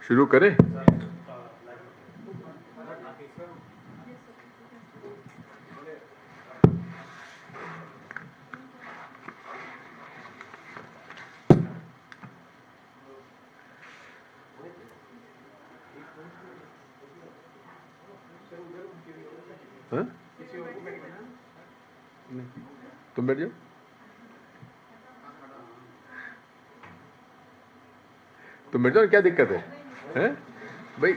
शुरू करें? हाँ? तुम बैठ जाओ। तुम बैठ जाओ, क्या दिक्कत है? हैं? भाई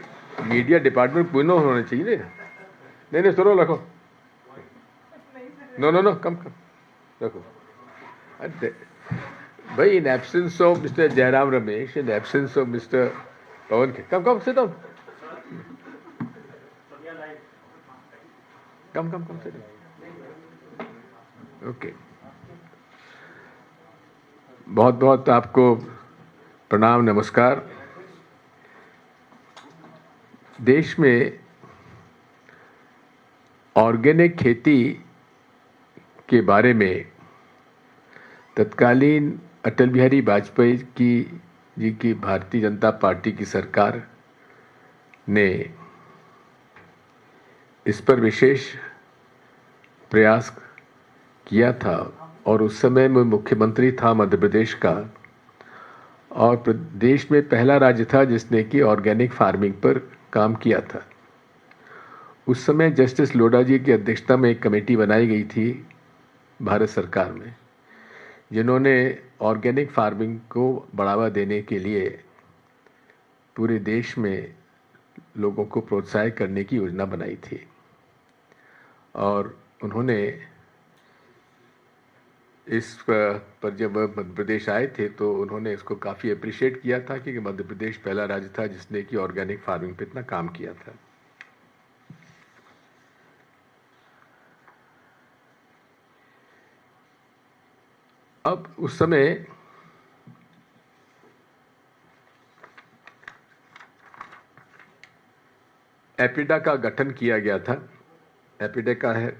मीडिया डिपार्टमेंट पूर्ण होना चाहिए। नहीं नहीं, सुनो, रखो। नो नो नो, कम कम रखो। अरे भाई, in absence of Mr. Jairam Ramesh, in absence of Mr. Pawan, come, sit down. Come, sit down. Okay. बहुत बहुत आपको प्रणाम, नमस्कार। देश में ऑर्गेनिक खेती के बारे में तत्कालीन अटल बिहारी वाजपेयी जी की भारतीय जनता पार्टी की सरकार ने इस पर विशेष प्रयास किया था, और उस समय मैं मुख्यमंत्री था मध्य प्रदेश का, और प्रदेश में पहला राज्य था जिसने कि ऑर्गेनिक फार्मिंग पर काम किया था। उस समय जस्टिस लोढ़ा जी की अध्यक्षता में एक कमेटी बनाई गई थी भारत सरकार में, जिन्होंने ऑर्गेनिक फार्मिंग को बढ़ावा देने के लिए पूरे देश में लोगों को प्रोत्साहित करने की योजना बनाई थी। और उन्होंने इस पर जब मध्य प्रदेश आए थे तो उन्होंने इसको काफ़ी अप्रिशिएट किया था कि मध्य प्रदेश पहला राज्य था जिसने कि ऑर्गेनिक फार्मिंग पे इतना काम किया था। अब उस समय एपिडा का गठन किया गया था। एपिडा का है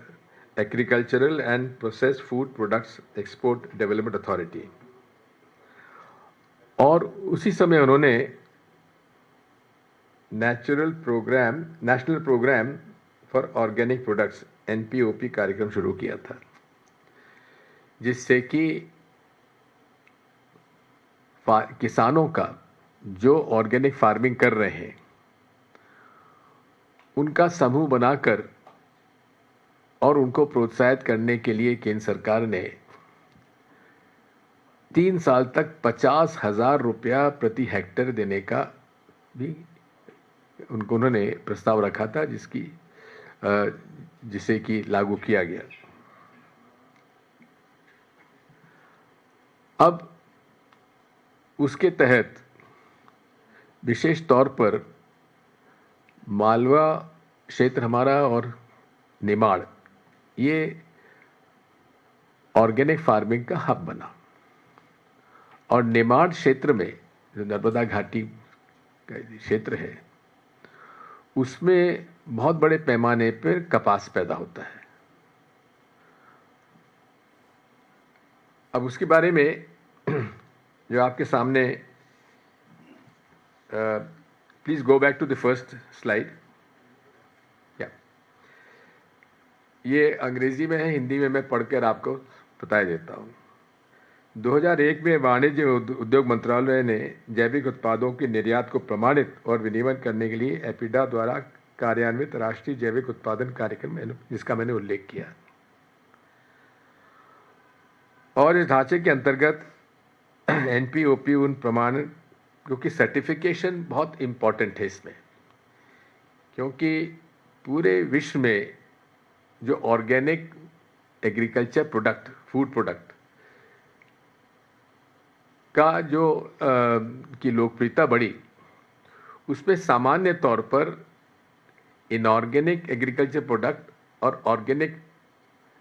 agricultural and processed food products export development authority, और उसी समय उन्होंने national programme for organic products NPOP कार्यक्रम शुरू किया था, जिससे कि किसानों का जो ऑर्गेनिक फार्मिंग कर रहे हैं उनका समूह बनाकर और उनको प्रोत्साहित करने के लिए केंद्र सरकार ने 3 साल तक 50,000 रुपया प्रति हेक्टेयर देने का भी उन्होंने प्रस्ताव रखा था, जिसे कि लागू किया गया। अब उसके तहत विशेष तौर पर मालवा क्षेत्र हमारा और निमाड़, ये ऑर्गेनिक फार्मिंग का हब बना, और निमाड़ क्षेत्र में जो नर्मदा घाटी का क्षेत्र है उसमें बहुत बड़े पैमाने पर कपास पैदा होता है। अब उसके बारे में जो आपके सामने, please go back to the first slide. या ये अंग्रेजी में है, हिंदी में मैं पढ़कर आपको बता देता हूँ। 2001 में वाणिज्य उद्योग मंत्रालय ने जैविक उत्पादों के निर्यात को प्रमाणित और विनियमन करने के लिए एपिडा द्वारा कार्यान्वित राष्ट्रीय जैविक उत्पादन कार्यक्रम, जिसका मैंने उल्लेख किया, और इस ढांचे के अंतर्गत NPOP उन प्रमाण, क्योंकि सर्टिफिकेशन बहुत इम्पॉर्टेंट है इसमें, क्योंकि पूरे विश्व में जो organic agriculture product, food product का जो की लोकप्रियता बढ़ी, उसमें सामान्य तौर पर इनऑर्गेनिक एग्रीकल्चर प्रोडक्ट और ऑर्गेनिक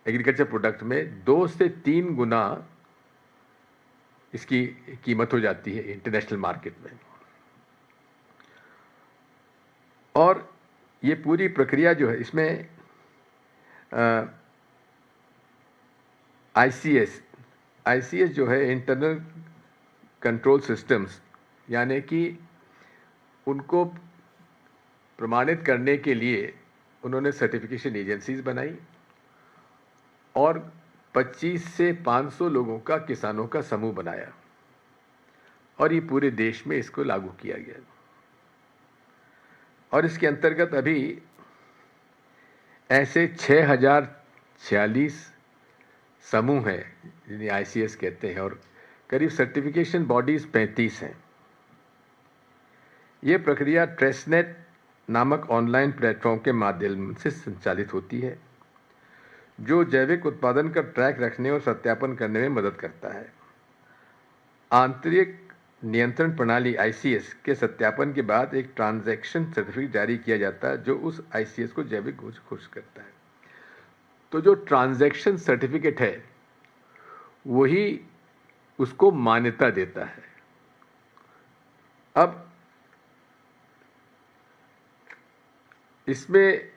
एग्रीकल्चर प्रोडक्ट में 2 से 3 गुना इसकी कीमत हो जाती है इंटरनेशनल मार्केट में। और ये पूरी प्रक्रिया जो है, इसमें ICS जो है इंटरनल कंट्रोल सिस्टम्स, यानी कि उनको प्रमाणित करने के लिए उन्होंने सर्टिफिकेशन एजेंसीज बनाई और 25 से 500 लोगों का किसानों का समूह बनाया और ये पूरे देश में इसको लागू किया गया। और इसके अंतर्गत अभी ऐसे 6046 समूह हैं जिन्हें ICS कहते हैं और करीब सर्टिफिकेशन बॉडीज 35 हैं। ये प्रक्रिया ट्रेसनेट नामक ऑनलाइन प्लेटफॉर्म के माध्यम से संचालित होती है जो जैविक उत्पादन का ट्रैक रखने और सत्यापन करने में मदद करता है। आंतरिक नियंत्रण प्रणाली ICS के सत्यापन के बाद एक ट्रांजैक्शन सर्टिफिकेट जारी किया जाता है जो उस ICS को जैविक घोषित करता है। तो जो ट्रांजैक्शन सर्टिफिकेट है वही उसको मान्यता देता है। अब इसमें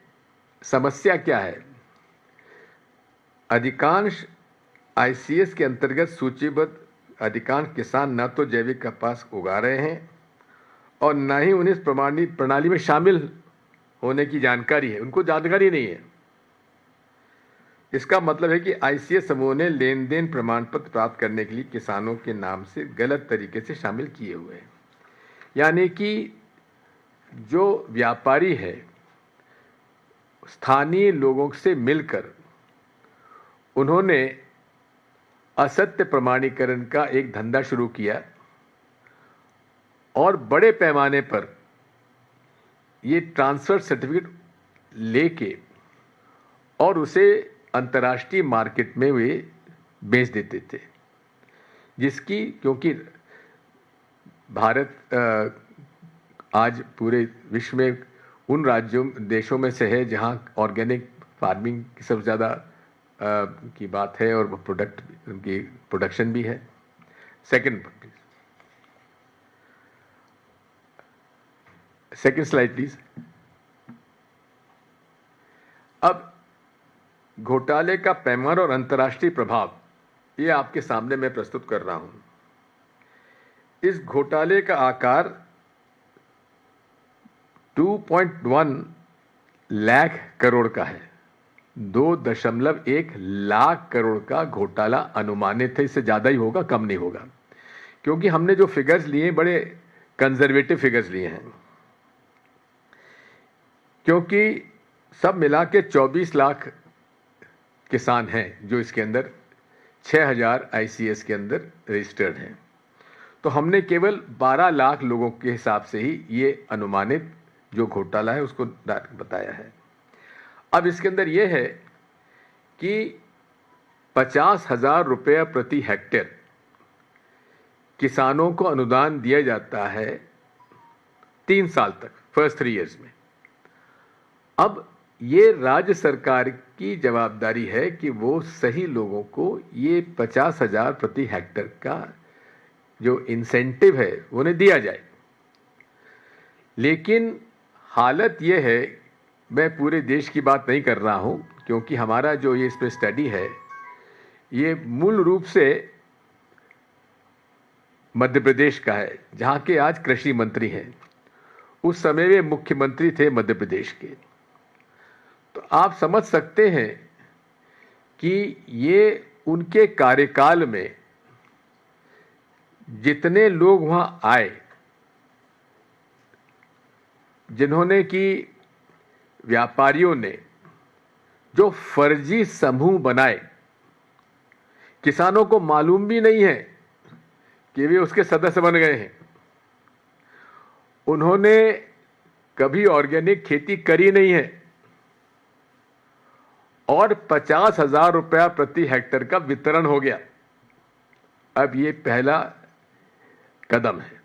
समस्या क्या है? अधिकांश ICS के अंतर्गत सूचीबद्ध अधिकांश किसान न तो जैविक कपास उगा रहे हैं और न ही उन्हें इस प्रणाली में शामिल होने की जानकारी है, उनको जानकारी नहीं है। इसका मतलब है कि ICS समूह ने लेन देन प्रमाण पत्र प्राप्त करने के लिए किसानों के नाम से गलत तरीके से शामिल किए हुए हैं। यानी कि जो व्यापारी है स्थानीय लोगों से मिलकर उन्होंने असत्य प्रमाणीकरण का एक धंधा शुरू किया और बड़े पैमाने पर ये ट्रांसफर सर्टिफिकेट लेके और उसे अंतर्राष्ट्रीय मार्केट में वे बेच देते थे, जिसकी क्योंकि भारत आज पूरे विश्व में उन राज्यों देशों में से है जहां ऑर्गेनिक फार्मिंग की सबसे ज़्यादा की बात है और उनकी प्रोडक्शन भी है। Second slide please. अब घोटाले का पैमाना और अंतर्राष्ट्रीय प्रभाव ये आपके सामने मैं प्रस्तुत कर रहा हूं। इस घोटाले का आकार 2.1 लाख करोड़ का है। 2.1 लाख करोड़ का घोटाला अनुमानित है, इससे ज़्यादा ही होगा, कम नहीं होगा, क्योंकि हमने जो फिगर्स लिए बड़े कंजर्वेटिव फिगर्स लिए हैं, क्योंकि सब मिला के 24 लाख किसान हैं जो इसके अंदर 6000 ICS के अंदर रजिस्टर्ड हैं। तो हमने केवल 12 लाख लोगों के हिसाब से ही ये अनुमानित जो घोटाला है उसको बताया है। अब इसके अंदर यह है कि 50,000 रुपये प्रति हेक्टेयर किसानों को अनुदान दिया जाता है 3 साल तक, फर्स्ट 3 इयर्स में। अब ये राज्य सरकार की जवाबदारी है कि वो सही लोगों को ये 50,000 प्रति हेक्टेयर का जो इंसेंटिव है उन्हें दिया जाए। लेकिन हालत ये है, मैं पूरे देश की बात नहीं कर रहा हूं, क्योंकि हमारा जो ये इस पर स्टडी है ये मूल रूप से मध्य प्रदेश का है, जहां के आज कृषि मंत्री हैं। उस समय वे मुख्यमंत्री थे मध्य प्रदेश के। तो आप समझ सकते हैं कि ये उनके कार्यकाल में जितने लोग वहां आए जिन्होंने कि व्यापारियों ने जो फर्जी समूह बनाए, किसानों को मालूम भी नहीं है कि वे उसके सदस्य बन गए हैं। उन्होंने कभी ऑर्गेनिक खेती करी नहीं है और 50,000 रुपया प्रति हेक्टेयर का वितरण हो गया। अब ये पहला कदम है।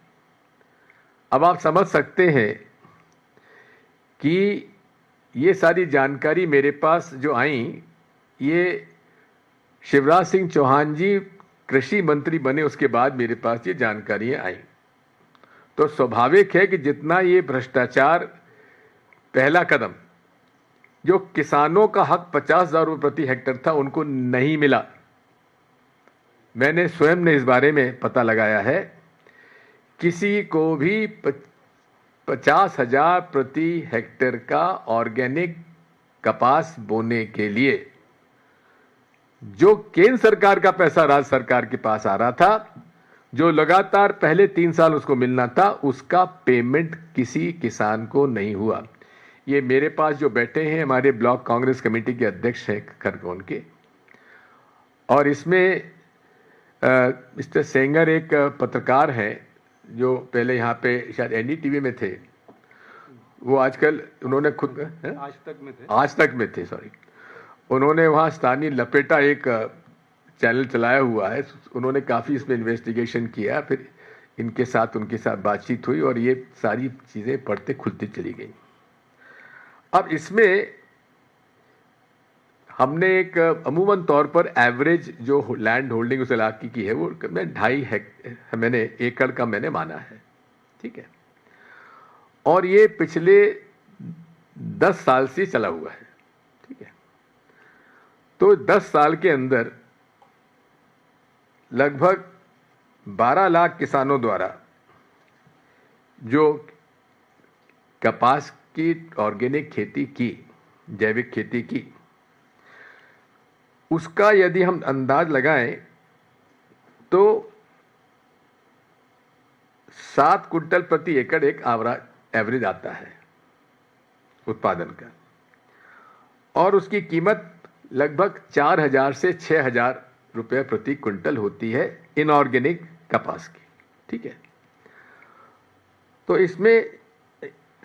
अब आप समझ सकते हैं कि ये सारी जानकारी मेरे पास जो आई, ये शिवराज सिंह चौहान जी कृषि मंत्री बने उसके बाद मेरे पास ये जानकारियां आई। तो स्वाभाविक है कि जितना ये भ्रष्टाचार, पहला कदम जो किसानों का हक 50,000 रुपये प्रति हेक्टेयर था उनको नहीं मिला। मैंने स्वयं ने इस बारे में पता लगाया है, किसी को भी 50,000 प्रति हेक्टेयर का ऑर्गेनिक कपास बोने के लिए जो केंद्र सरकार का पैसा राज्य सरकार के पास आ रहा था, जो लगातार पहले 3 साल उसको मिलना था, उसका पेमेंट किसी किसान को नहीं हुआ। ये मेरे पास जो बैठे हैं हमारे ब्लॉक कांग्रेस कमेटी के अध्यक्ष हैं खरगोन के, और इसमें मिस्टर सेंगर एक पत्रकार हैं जो पहले यहाँ पे शायद एनडीटीवी में थे, वो आजकल उन्होंने खुद आज तक में थे सॉरी, उन्होंने वहाँ स्थानीय लपेटा एक चैनल चलाया हुआ है। उन्होंने काफ़ी इसमें इन्वेस्टिगेशन किया, फिर उनके साथ बातचीत हुई और ये सारी चीज़ें पढ़ते खुलती चली गई। अब इसमें हमने एक अमूमन तौर पर एवरेज जो लैंड होल्डिंग उस इलाके की है वो 2.5 एकड़ का मैंने माना है, ठीक है, और ये पिछले 10 साल से चला हुआ है, ठीक है। तो 10 साल के अंदर लगभग 12 लाख किसानों द्वारा जो कपास की ऑर्गेनिक खेती की, जैविक खेती की, उसका यदि हम अंदाज लगाएं तो 7 कुंटल प्रति एकड़ एक एवरेज आता है उत्पादन का, और उसकी कीमत लगभग 4,000 से 6,000 रुपये प्रति क्विंटल होती है इनऑर्गेनिक कपास की, ठीक है। तो इसमें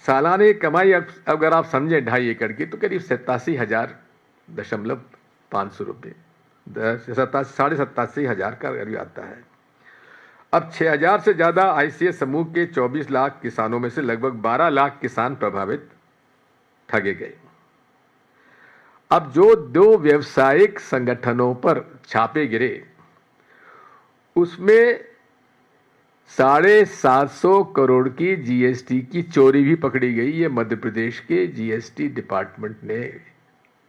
सालाना कमाई अगर आप समझें 2.5 एकड़ की तो करीब 87,500 रुपये, 87,500 का करीब आता है। अब 6,000 से ज़्यादा आईसीएस समूह के 24 लाख किसानों में से लगभग 12 लाख किसान प्रभावित ठगे गए। अब जो 2 व्यावसायिक संगठनों पर छापे गिरे उसमें 750 करोड़ की जीएसटी की चोरी भी पकड़ी गई। ये मध्य प्रदेश के जीएसटी डिपार्टमेंट ने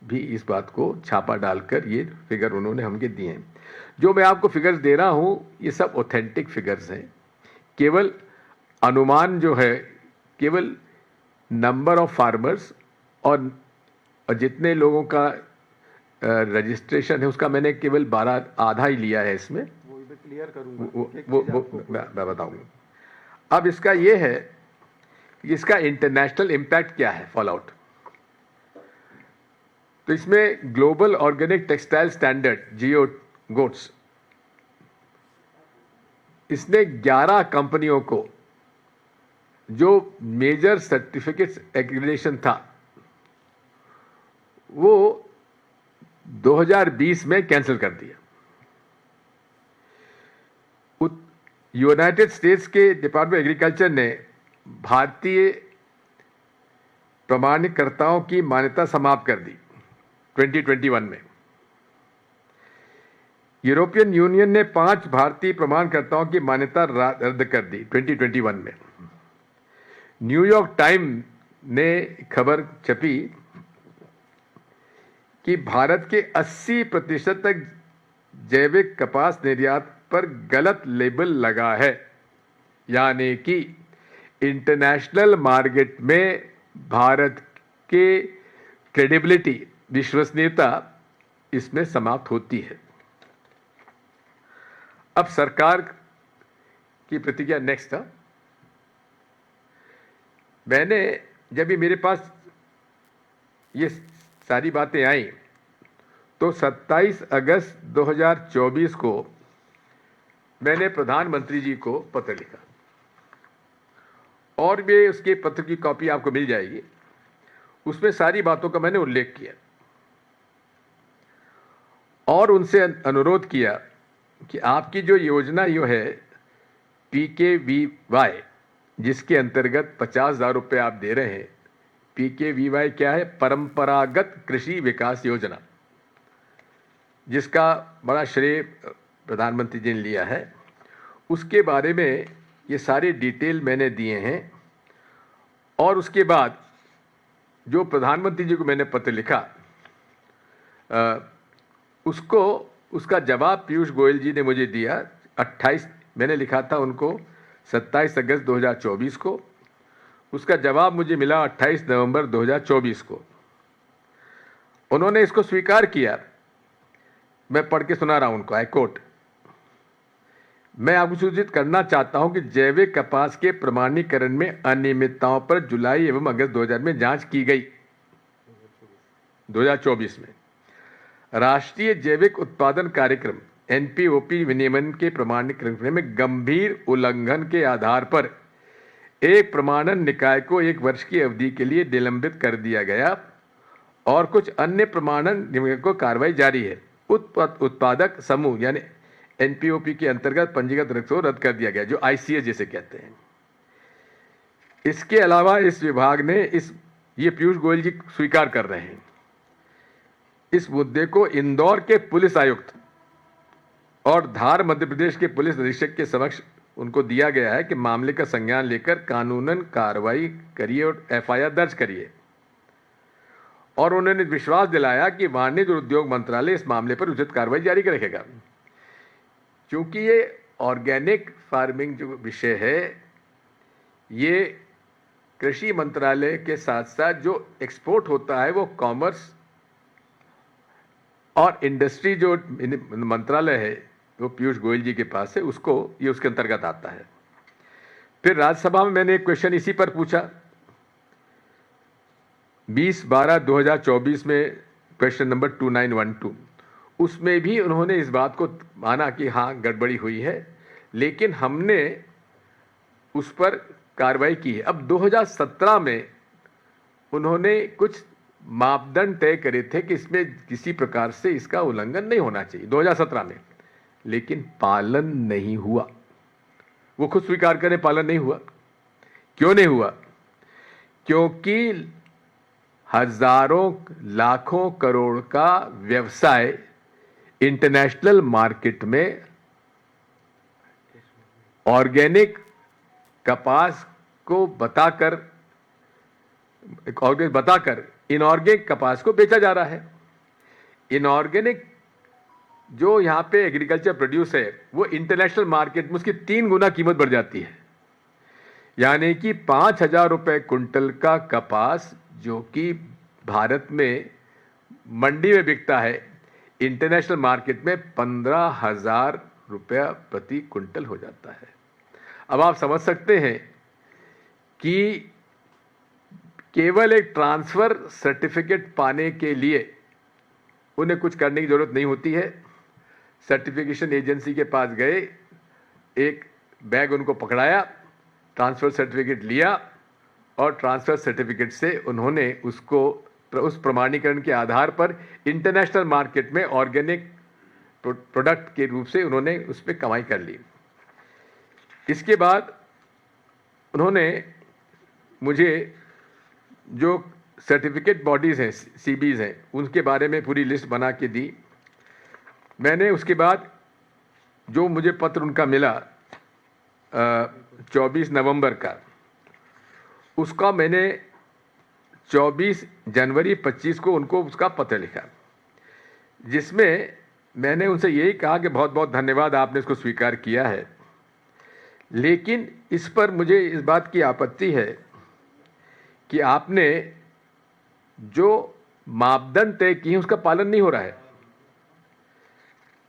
भी इस बात को छापा डालकर ये फिगर उन्होंने हमके दिए हैं। जो मैं आपको फिगर्स दे रहा हूँ ये सब ऑथेंटिक फिगर्स हैं, केवल अनुमान जो है केवल नंबर ऑफ फार्मर्स और जितने लोगों का रजिस्ट्रेशन है उसका मैंने केवल 12 आधा ही लिया है इसमें, वो क्लियर करूंगा, वो मैं बताऊंगा। अब इसका ये है कि इसका इंटरनेशनल इम्पैक्ट क्या है, फॉल आउट। तो इसमें ग्लोबल ऑर्गेनिक टेक्सटाइल स्टैंडर्ड जियो गोट्स, इसने 11 कंपनियों को जो मेजर सर्टिफिकेट्स एक्रीडेशन था वो 2020 में कैंसिल कर दिया। यूनाइटेड स्टेट्स के डिपार्टमेंट एग्रीकल्चर ने भारतीय प्रमाणीकर्ताओं की मान्यता समाप्त कर दी 2021 में। यूरोपियन यूनियन ने 5 भारतीय प्रमाणकर्ताओं की मान्यता रद्द कर दी 2021 में। न्यूयॉर्क टाइम्स ने खबर छपी कि भारत के 80% तक जैविक कपास निर्यात पर गलत लेबल लगा है, यानी कि इंटरनेशनल मार्केट में भारत के क्रेडिबिलिटी, विश्वसनीयता इसमें समाप्त होती है। अब सरकार की प्रतिक्रिया नेक्स्ट था। मैंने जब भी मेरे पास ये सारी बातें आई तो 27 अगस्त 2024 को मैंने प्रधानमंत्री जी को पत्र लिखा और भी उसके पत्र की कॉपी आपको मिल जाएगी। उसमें सारी बातों का मैंने उल्लेख किया और उनसे अनुरोध किया कि आपकी जो योजना यो है PKVY, जिसके अंतर्गत 50,000 रुपये आप दे रहे हैं। PKVY क्या है? परंपरागत कृषि विकास योजना, जिसका बड़ा श्रेय प्रधानमंत्री जी ने लिया है। उसके बारे में ये सारे डिटेल मैंने दिए हैं और उसके बाद जो प्रधानमंत्री जी को मैंने पत्र लिखा उसका जवाब पीयूष गोयल जी ने मुझे दिया 28, मैंने लिखा था उनको 27 अगस्त 2024 को। उसका जवाब मुझे मिला 28 नवंबर 2024 को। उन्होंने इसको स्वीकार किया। मैं पढ़ के सुना रहा हूं उनको, आई कोट, मैं आपको सूचित करना चाहता हूं कि जैविक कपास के प्रमाणीकरण में अनियमितताओं पर जुलाई एवं अगस्त 2000 में जांच की गई। 2024 में राष्ट्रीय जैविक उत्पादन कार्यक्रम एनपीओपी विनियमन के प्रमाणीकरण में गंभीर उल्लंघन के आधार पर एक प्रमाणन निकाय को 1 वर्ष की अवधि के लिए निलंबित कर दिया गया और कुछ अन्य प्रमाणन निकायों को कार्रवाई जारी है। उत्पादक समूह यानी एनपीओपी के अंतर्गत पंजीकृत रखो रद्द कर दिया गया, जो आईसीएस जिसे कहते हैं। इसके अलावा इस विभाग ने ये पीयूष गोयल जी स्वीकार कर रहे हैं, इस मुद्दे को इंदौर के पुलिस आयुक्त और धार मध्य प्रदेश के पुलिस अधीक्षक के समक्ष उनको दिया गया है कि मामले का संज्ञान लेकर कानूनन कार्रवाई करिए और एफआईआर दर्ज करिए। और उन्होंने विश्वास दिलाया कि वाणिज्य और उद्योग मंत्रालय इस मामले पर उचित कार्रवाई जारी रखेगा। क्योंकि ये ऑर्गेनिक फार्मिंग जो विषय है, ये कृषि मंत्रालय के साथ साथ जो एक्सपोर्ट होता है वो कॉमर्स और इंडस्ट्री जो मंत्रालय है वो पीयूष गोयल जी के पास है, उसको ये उसके अंतर्गत आता है। फिर राज्यसभा में मैंने एक क्वेश्चन इसी पर पूछा 20/12/2024 में, क्वेश्चन नंबर 2912। उसमें भी उन्होंने इस बात को माना कि हाँ गड़बड़ी हुई है, लेकिन हमने उस पर कार्रवाई की है। अब 2017 में उन्होंने कुछ मापदंड तय करे थे कि इसमें किसी प्रकार से इसका उल्लंघन नहीं होना चाहिए 2017 में, लेकिन पालन नहीं हुआ। वो खुद स्वीकार करें पालन नहीं हुआ। क्यों नहीं हुआ? क्योंकि हजारों लाखों करोड़ का व्यवसाय इंटरनेशनल मार्केट में ऑर्गेनिक कपास को बताकर इनऑर्गेनिक कपास को बेचा जा रहा है। इनऑर्गेनिक जो यहां पे एग्रीकल्चर प्रोड्यूस है वो इंटरनेशनल मार्केट में उसकी 3 गुना कीमत बढ़ जाती है। यानी कि 5,000 रुपए कुंटल का कपास जो कि भारत में मंडी में बिकता है, इंटरनेशनल मार्केट में 15,000 रुपया प्रति कुंटल हो जाता है। अब आप समझ सकते हैं कि केवल एक ट्रांसफर सर्टिफिकेट पाने के लिए उन्हें कुछ करने की जरूरत नहीं होती है। सर्टिफिकेशन एजेंसी के पास गए, एक बैग उनको पकड़ाया, ट्रांसफर सर्टिफिकेट लिया और ट्रांसफर सर्टिफिकेट से उन्होंने उसको उस प्रमाणीकरण के आधार पर इंटरनेशनल मार्केट में ऑर्गेनिक प्रोडक्ट के रूप से उन्होंने उस पर कमाई कर ली। इसके बाद उन्होंने मुझे जो सर्टिफिकेट बॉडीज़ हैं, सीबीज़ हैं, उनके बारे में पूरी लिस्ट बना के दी। मैंने उसके बाद जो मुझे पत्र उनका मिला 24 नवंबर का, उसका मैंने 24 जनवरी 25 को उनको उसका पत्र लिखा, जिसमें मैंने उनसे यही कहा कि बहुत बहुत धन्यवाद, आपने इसको स्वीकार किया है, लेकिन इस पर मुझे इस बात की आपत्ति है कि आपने जो मापदंड तय किए उसका पालन नहीं हो रहा है।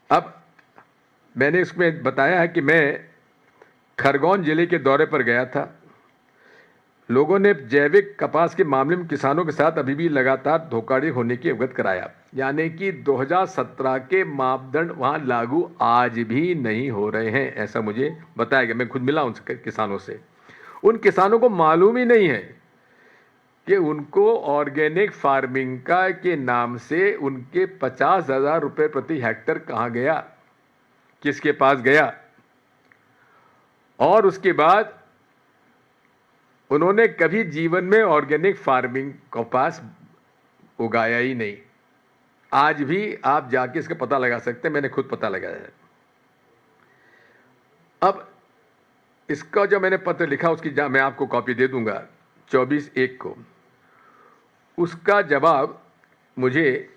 अब मैंने इसमें बताया है कि मैं खरगोन जिले के दौरे पर गया था। लोगों ने जैविक कपास के मामले में किसानों के साथ अभी भी लगातार धोखाधड़ी होने की अवगत कराया। यानी कि 2017 के मापदंड वहां लागू आज भी नहीं हो रहे हैं, ऐसा मुझे बताया गया। मैं खुद मिला उन किसानों से। उन किसानों को मालूम ही नहीं है कि उनको ऑर्गेनिक फार्मिंग का के नाम से उनके 50,000 रुपये प्रति हेक्टर कहाँ गया, किसके पास गया। और उसके बाद उन्होंने कभी जीवन में ऑर्गेनिक फार्मिंग कपास उगाया ही नहीं। आज भी आप जाके इसका पता लगा सकते हैं, मैंने खुद पता लगाया है। अब इसका जो मैंने पत्र लिखा उसकी मैं आपको कॉपी दे दूंगा 24/1 को। उसका जवाब मुझे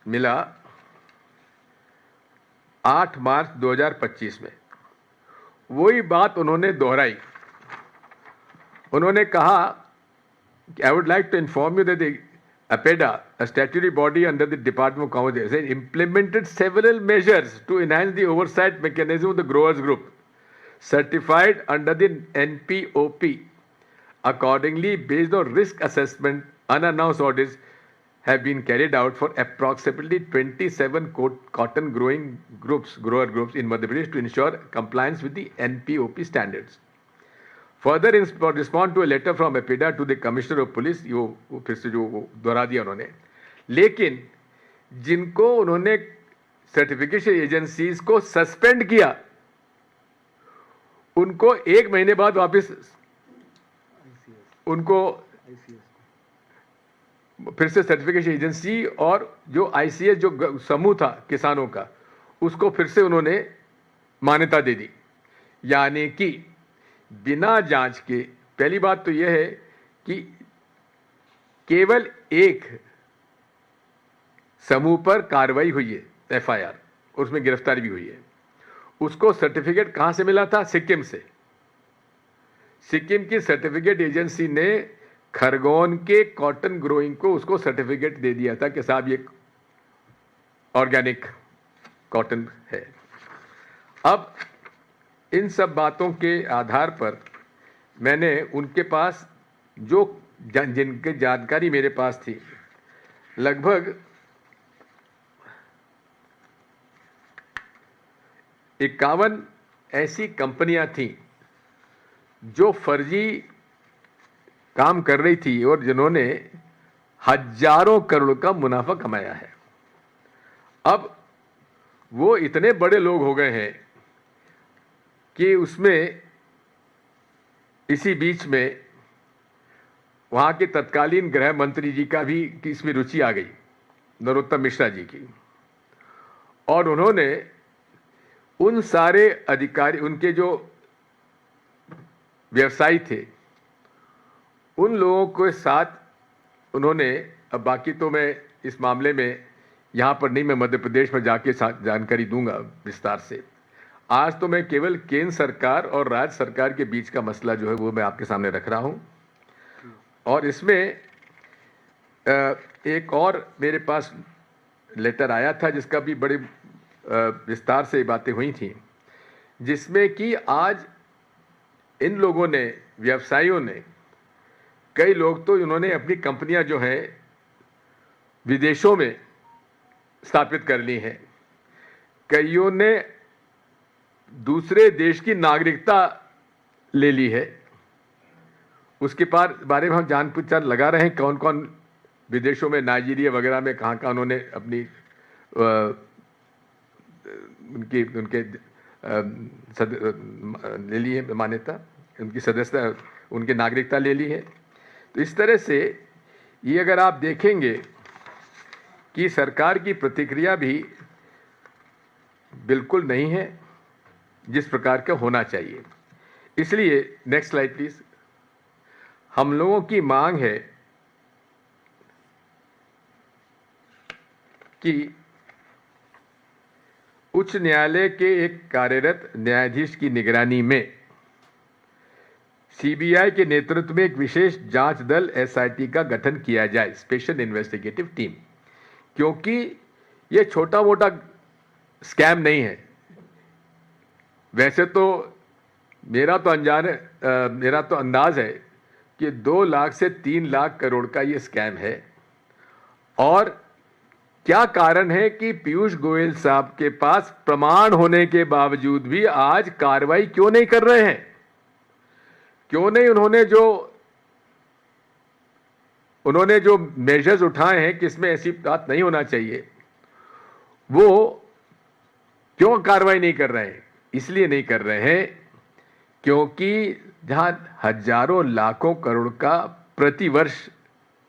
मिला 8 मार्च 2025 में। वही बात उन्होंने दोहराई। उन्होंने कहा, I would like to inform you that the APEDA, a statutory body under the Department of Commerce, has implemented several measures to enhance the oversight mechanism of the growers group, certified under the NPOP. Accordingly, based on risk assessment, unannounced audits have been carried out for approximately 27 cotton grower groups in Madhya Pradesh to ensure compliance with the NPOP standards. Further, in respond to a letter from APEDA to the Commissioner of Police, वो फिर से जो दोहरा दिया उन्होंने, लेकिन जिनको उन्होंने सर्टिफिकेशन एजेंसीज को सस्पेंड किया, उनको 1 महीने बाद वापस उनको फिर से सर्टिफिकेशन एजेंसी और जो ICS जो समूह था किसानों का, उसको फिर से उन्होंने मान्यता दे दी। यानी कि बिना जांच के, पहली बात तो यह है कि केवल एक समूह पर कार्रवाई हुई है, FIR, उसमें गिरफ्तारी भी हुई है। उसको सर्टिफिकेट कहां से मिला था? सिक्किम से। सिक्किम की सर्टिफिकेट एजेंसी ने खरगोन के कॉटन ग्रोइंग को उसको सर्टिफिकेट दे दिया था कि साहब ये ऑर्गेनिक कॉटन है। अब इन सब बातों के आधार पर मैंने उनके पास जो जिनकी जानकारी मेरे पास थी, लगभग 51 ऐसी कंपनियां थीं जो फर्जी काम कर रही थी और जिन्होंने हजारों करोड़ का मुनाफा कमाया है। अब वो इतने बड़े लोग हो गए हैं कि उसमें इसी बीच में वहाँ के तत्कालीन गृह मंत्री जी का भी इसमें रुचि आ गई, नरोत्तम मिश्रा जी की, और उन्होंने उन सारे अधिकारी, उनके जो व्यवसायी थे, उन लोगों के साथ उन्होंने, अब बाकी तो मैं इस मामले में यहाँ पर नहीं, मैं मध्य प्रदेश में जाके जानकारी दूंगा विस्तार से। आज तो मैं केवल केंद्र सरकार और राज्य सरकार के बीच का मसला जो है वो मैं आपके सामने रख रहा हूँ। और इसमें एक और मेरे पास लेटर आया था जिसका भी बड़े विस्तार से बातें हुई थी, जिसमें कि आज इन लोगों ने, व्यवसायियों ने, कई लोग तो इन्होंने अपनी कंपनियां जो हैं विदेशों में स्थापित कर ली हैं, कईयों ने दूसरे देश की नागरिकता ले ली है। उसके बारे में हम जान पहचान लगा रहे हैं कौन कौन विदेशों में, नाइजीरिया वगैरह में कहाँ उन्होंने अपनी उनके ले ली है मान्यता, उनकी सदस्यता, उनकी नागरिकता ले ली है। तो इस तरह से ये अगर आप देखेंगे कि सरकार की प्रतिक्रिया भी बिल्कुल नहीं है जिस प्रकार का होना चाहिए। इसलिए नेक्स्ट स्लाइड प्लीज। हम लोगों की मांग है कि उच्च न्यायालय के एक कार्यरत न्यायाधीश की निगरानी में CBI के नेतृत्व में एक विशेष जांच दल SIT का गठन किया जाए, स्पेशल इन्वेस्टिगेटिव टीम, क्योंकि ये छोटा मोटा स्कैम नहीं है। वैसे तो मेरा तो अंदाज है कि 2 लाख से 3 लाख करोड़ का ये स्कैम है। और क्या कारण है कि पीयूष गोयल साहब के पास प्रमाण होने के बावजूद भी आज कार्रवाई क्यों नहीं कर रहे हैं? क्यों नहीं उन्होंने जो मेजर्स उठाए हैं कि इसमें ऐसी बात नहीं होना चाहिए, वो क्यों कार्रवाई नहीं कर रहे हैं? इसलिए नहीं कर रहे हैं क्योंकि जहां हजारों लाखों करोड़ का प्रतिवर्ष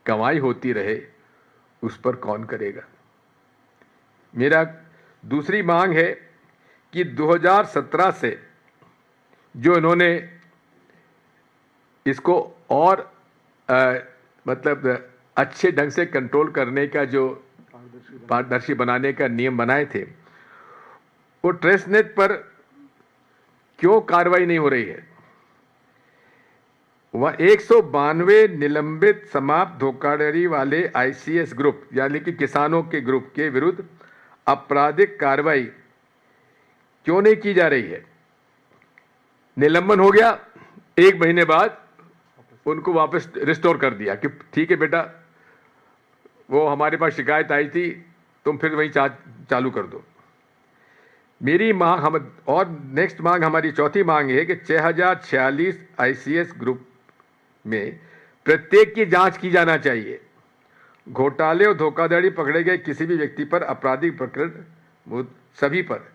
कमाई होती रहे, उस पर कौन करेगा? मेरा दूसरी मांग है कि 2017 से जो इन्होंने इसको और मतलब अच्छे ढंग से कंट्रोल करने का जो पारदर्शी बनाने का नियम बनाए थे, वो ट्रेसनेट पर क्यों कार्रवाई नहीं हो रही है? वह 192 निलंबित समाप्त धोखाधड़ी वाले आईसीएस ग्रुप यानी कि किसानों के ग्रुप के विरुद्ध आपराधिक कार्रवाई क्यों नहीं की जा रही है? निलंबन हो गया, 1 महीने बाद उनको वापस रिस्टोर कर दिया कि ठीक है बेटा, वो हमारे पास शिकायत आई थी, तुम फिर वही चालू कर दो। मेरी मांग हम और नेक्स्ट मांग हमारी चौथी मांग है कि 6046 आईसीएस ग्रुप में प्रत्येक की जांच की जाना चाहिए। घोटाले और धोखाधड़ी पकड़े गए किसी भी व्यक्ति पर आपराधिक प्रकरण सभी पर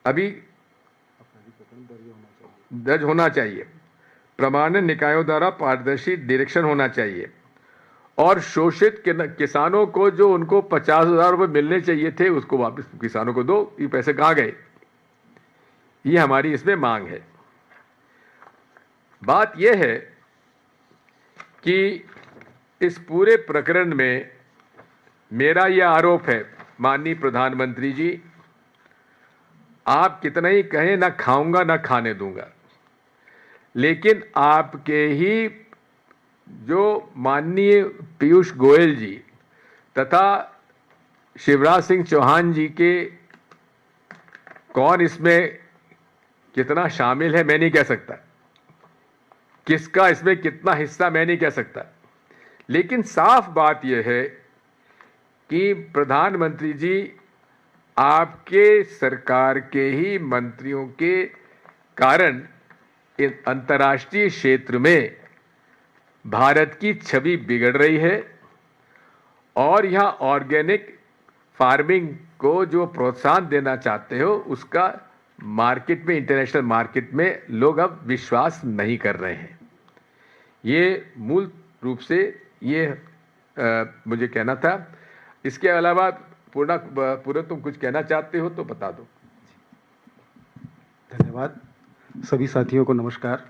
अभी दर्ज होना चाहिए। प्रमाणन निकायों द्वारा पारदर्शी डायरेक्शन होना चाहिए और शोषित किसानों को जो उनको 50,000 रुपये मिलने चाहिए थे उसको वापस किसानों को दो। ये पैसे कहाँ गए? ये हमारी इसमें मांग है। बात यह है कि इस पूरे प्रकरण में मेरा यह आरोप है, माननीय प्रधानमंत्री जी, आप कितना ही कहें ना खाऊंगा ना खाने दूंगा, लेकिन आपके ही जो माननीय पीयूष गोयल जी तथा शिवराज सिंह चौहान जी के कौन इसमें कितना शामिल है मैं नहीं कह सकता, किसका इसमें कितना हिस्सा मैं नहीं कह सकता, लेकिन साफ बात यह है कि प्रधानमंत्री जी आपके सरकार के ही मंत्रियों के कारण अंतर्राष्ट्रीय क्षेत्र में भारत की छवि बिगड़ रही है और यह ऑर्गेनिक फार्मिंग को जो प्रोत्साहन देना चाहते हो उसका मार्केट में, इंटरनेशनल मार्केट में लोग अब विश्वास नहीं कर रहे हैं। ये मूल रूप से ये मुझे कहना था। इसके अलावा पूरा तुम कुछ कहना चाहते हो तो बता दो। धन्यवाद। सभी साथियों को नमस्कार।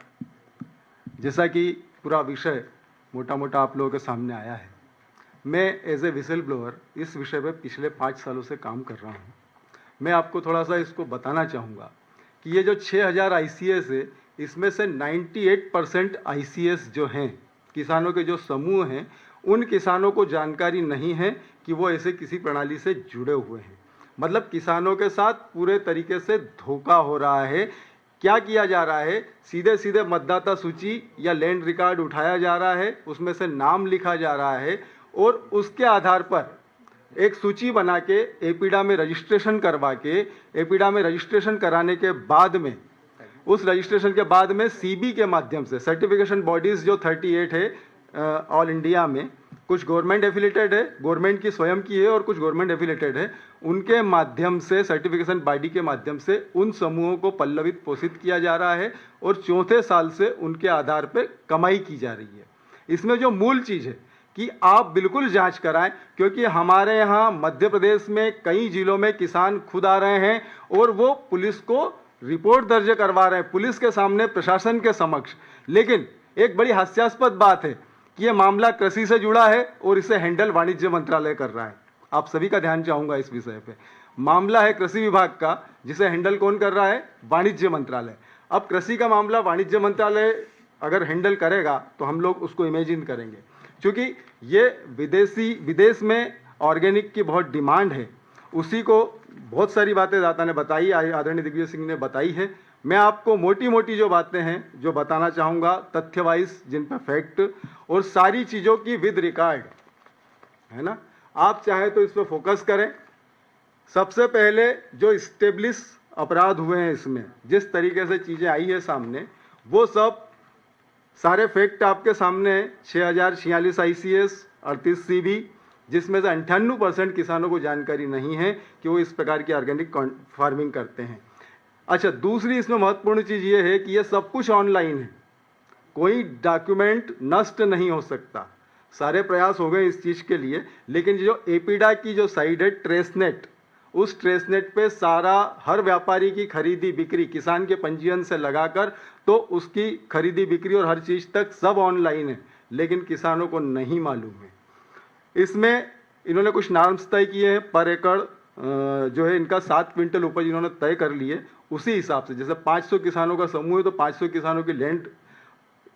जैसा कि पूरा विषय मोटा मोटा आप लोगों के सामने आया है, मैं एज ए विसल ब्लोअर इस विषय पे पिछले 5 सालों से काम कर रहा हूँ। मैं आपको थोड़ा सा इसको बताना चाहूँगा कि ये जो 6000 आईसीएस है, इसमें से 98% आईसीएस जो हैं, किसानों के जो समूह हैं, उन किसानों को जानकारी नहीं है कि वो ऐसे किसी प्रणाली से जुड़े हुए हैं। मतलब किसानों के साथ पूरे तरीके से धोखा हो रहा है। क्या किया जा रहा है? सीधे सीधे मतदाता सूची या लैंड रिकॉर्ड उठाया जा रहा है, उसमें से नाम लिखा जा रहा है और उसके आधार पर एक सूची बना के एपीडा में रजिस्ट्रेशन करवा के, एपीडा में रजिस्ट्रेशन कराने के बाद में, उस रजिस्ट्रेशन के बाद में सीबी के माध्यम से सर्टिफिकेशन बॉडीज़ जो 38 है ऑल इंडिया में, कुछ गवर्नमेंट एफिलेटेड है, गवर्नमेंट की स्वयं की है और कुछ गवर्नमेंट एफिलेटेड है, उनके माध्यम से, सर्टिफिकेशन बॉडी के माध्यम से उन समूहों को पल्लवित पोषित किया जा रहा है और चौथे साल से उनके आधार पर कमाई की जा रही है। इसमें जो मूल चीज़ है कि आप बिल्कुल जांच कराएं, क्योंकि हमारे यहाँ मध्य प्रदेश में कई जिलों में किसान खुद आ रहे हैं और वो पुलिस को रिपोर्ट दर्ज करवा रहे हैं, पुलिस के सामने, प्रशासन के समक्ष। लेकिन एक बड़ी हास्यास्पद बात है कि ये मामला कृषि से जुड़ा है और इसे हैंडल वाणिज्य मंत्रालय कर रहा है। आप सभी का ध्यान चाहूँगा इस विषय पे। मामला है कृषि विभाग का, जिसे हैंडल कौन कर रहा है? वाणिज्य मंत्रालय। अब कृषि का मामला वाणिज्य मंत्रालय अगर हैंडल करेगा तो हम लोग उसको इमेजिन करेंगे, क्योंकि ये विदेश में ऑर्गेनिक की बहुत डिमांड है। उसी को बहुत सारी बातें दाता ने बताई, आदरणीय दिग्विजय सिंह ने बताई है। मैं आपको मोटी मोटी जो बातें हैं जो बताना चाहूँगा, तथ्य वाइज, जिन पर फैक्ट और सारी चीज़ों की विद रिकॉर्ड है ना। आप चाहे तो इस पर फोकस करें। सबसे पहले जो इस्टेब्लिश अपराध हुए हैं, इसमें जिस तरीके से चीज़ें आई है सामने, वो सब सारे फैक्ट आपके सामने है। 6046 आईसीएस, 38 सीबी, जिसमें से 98% किसानों को जानकारी नहीं है कि वो इस प्रकार की ऑर्गेनिक फार्मिंग करते हैं। अच्छा, दूसरी इसमें महत्वपूर्ण चीज़ ये है कि ये सब कुछ ऑनलाइन है, कोई डॉक्यूमेंट नष्ट नहीं हो सकता। सारे प्रयास हो गए इस चीज़ के लिए, लेकिन जो एपीडा की जो साइट है ट्रेसनेट, उस ट्रेसनेट पे सारा हर व्यापारी की खरीदी बिक्री किसान के पंजीयन से लगाकर तो उसकी खरीदी बिक्री और हर चीज़ तक सब ऑनलाइन है, लेकिन किसानों को नहीं मालूम है। इसमें इन्होंने कुछ नॉर्म्स तय किए हैं। पर एकड़ जो है इनका 7 क्विंटल उपज इन्होंने तय कर लिए। उसी हिसाब से जैसे 500 किसानों का समूह है तो 500 किसानों की लैंड,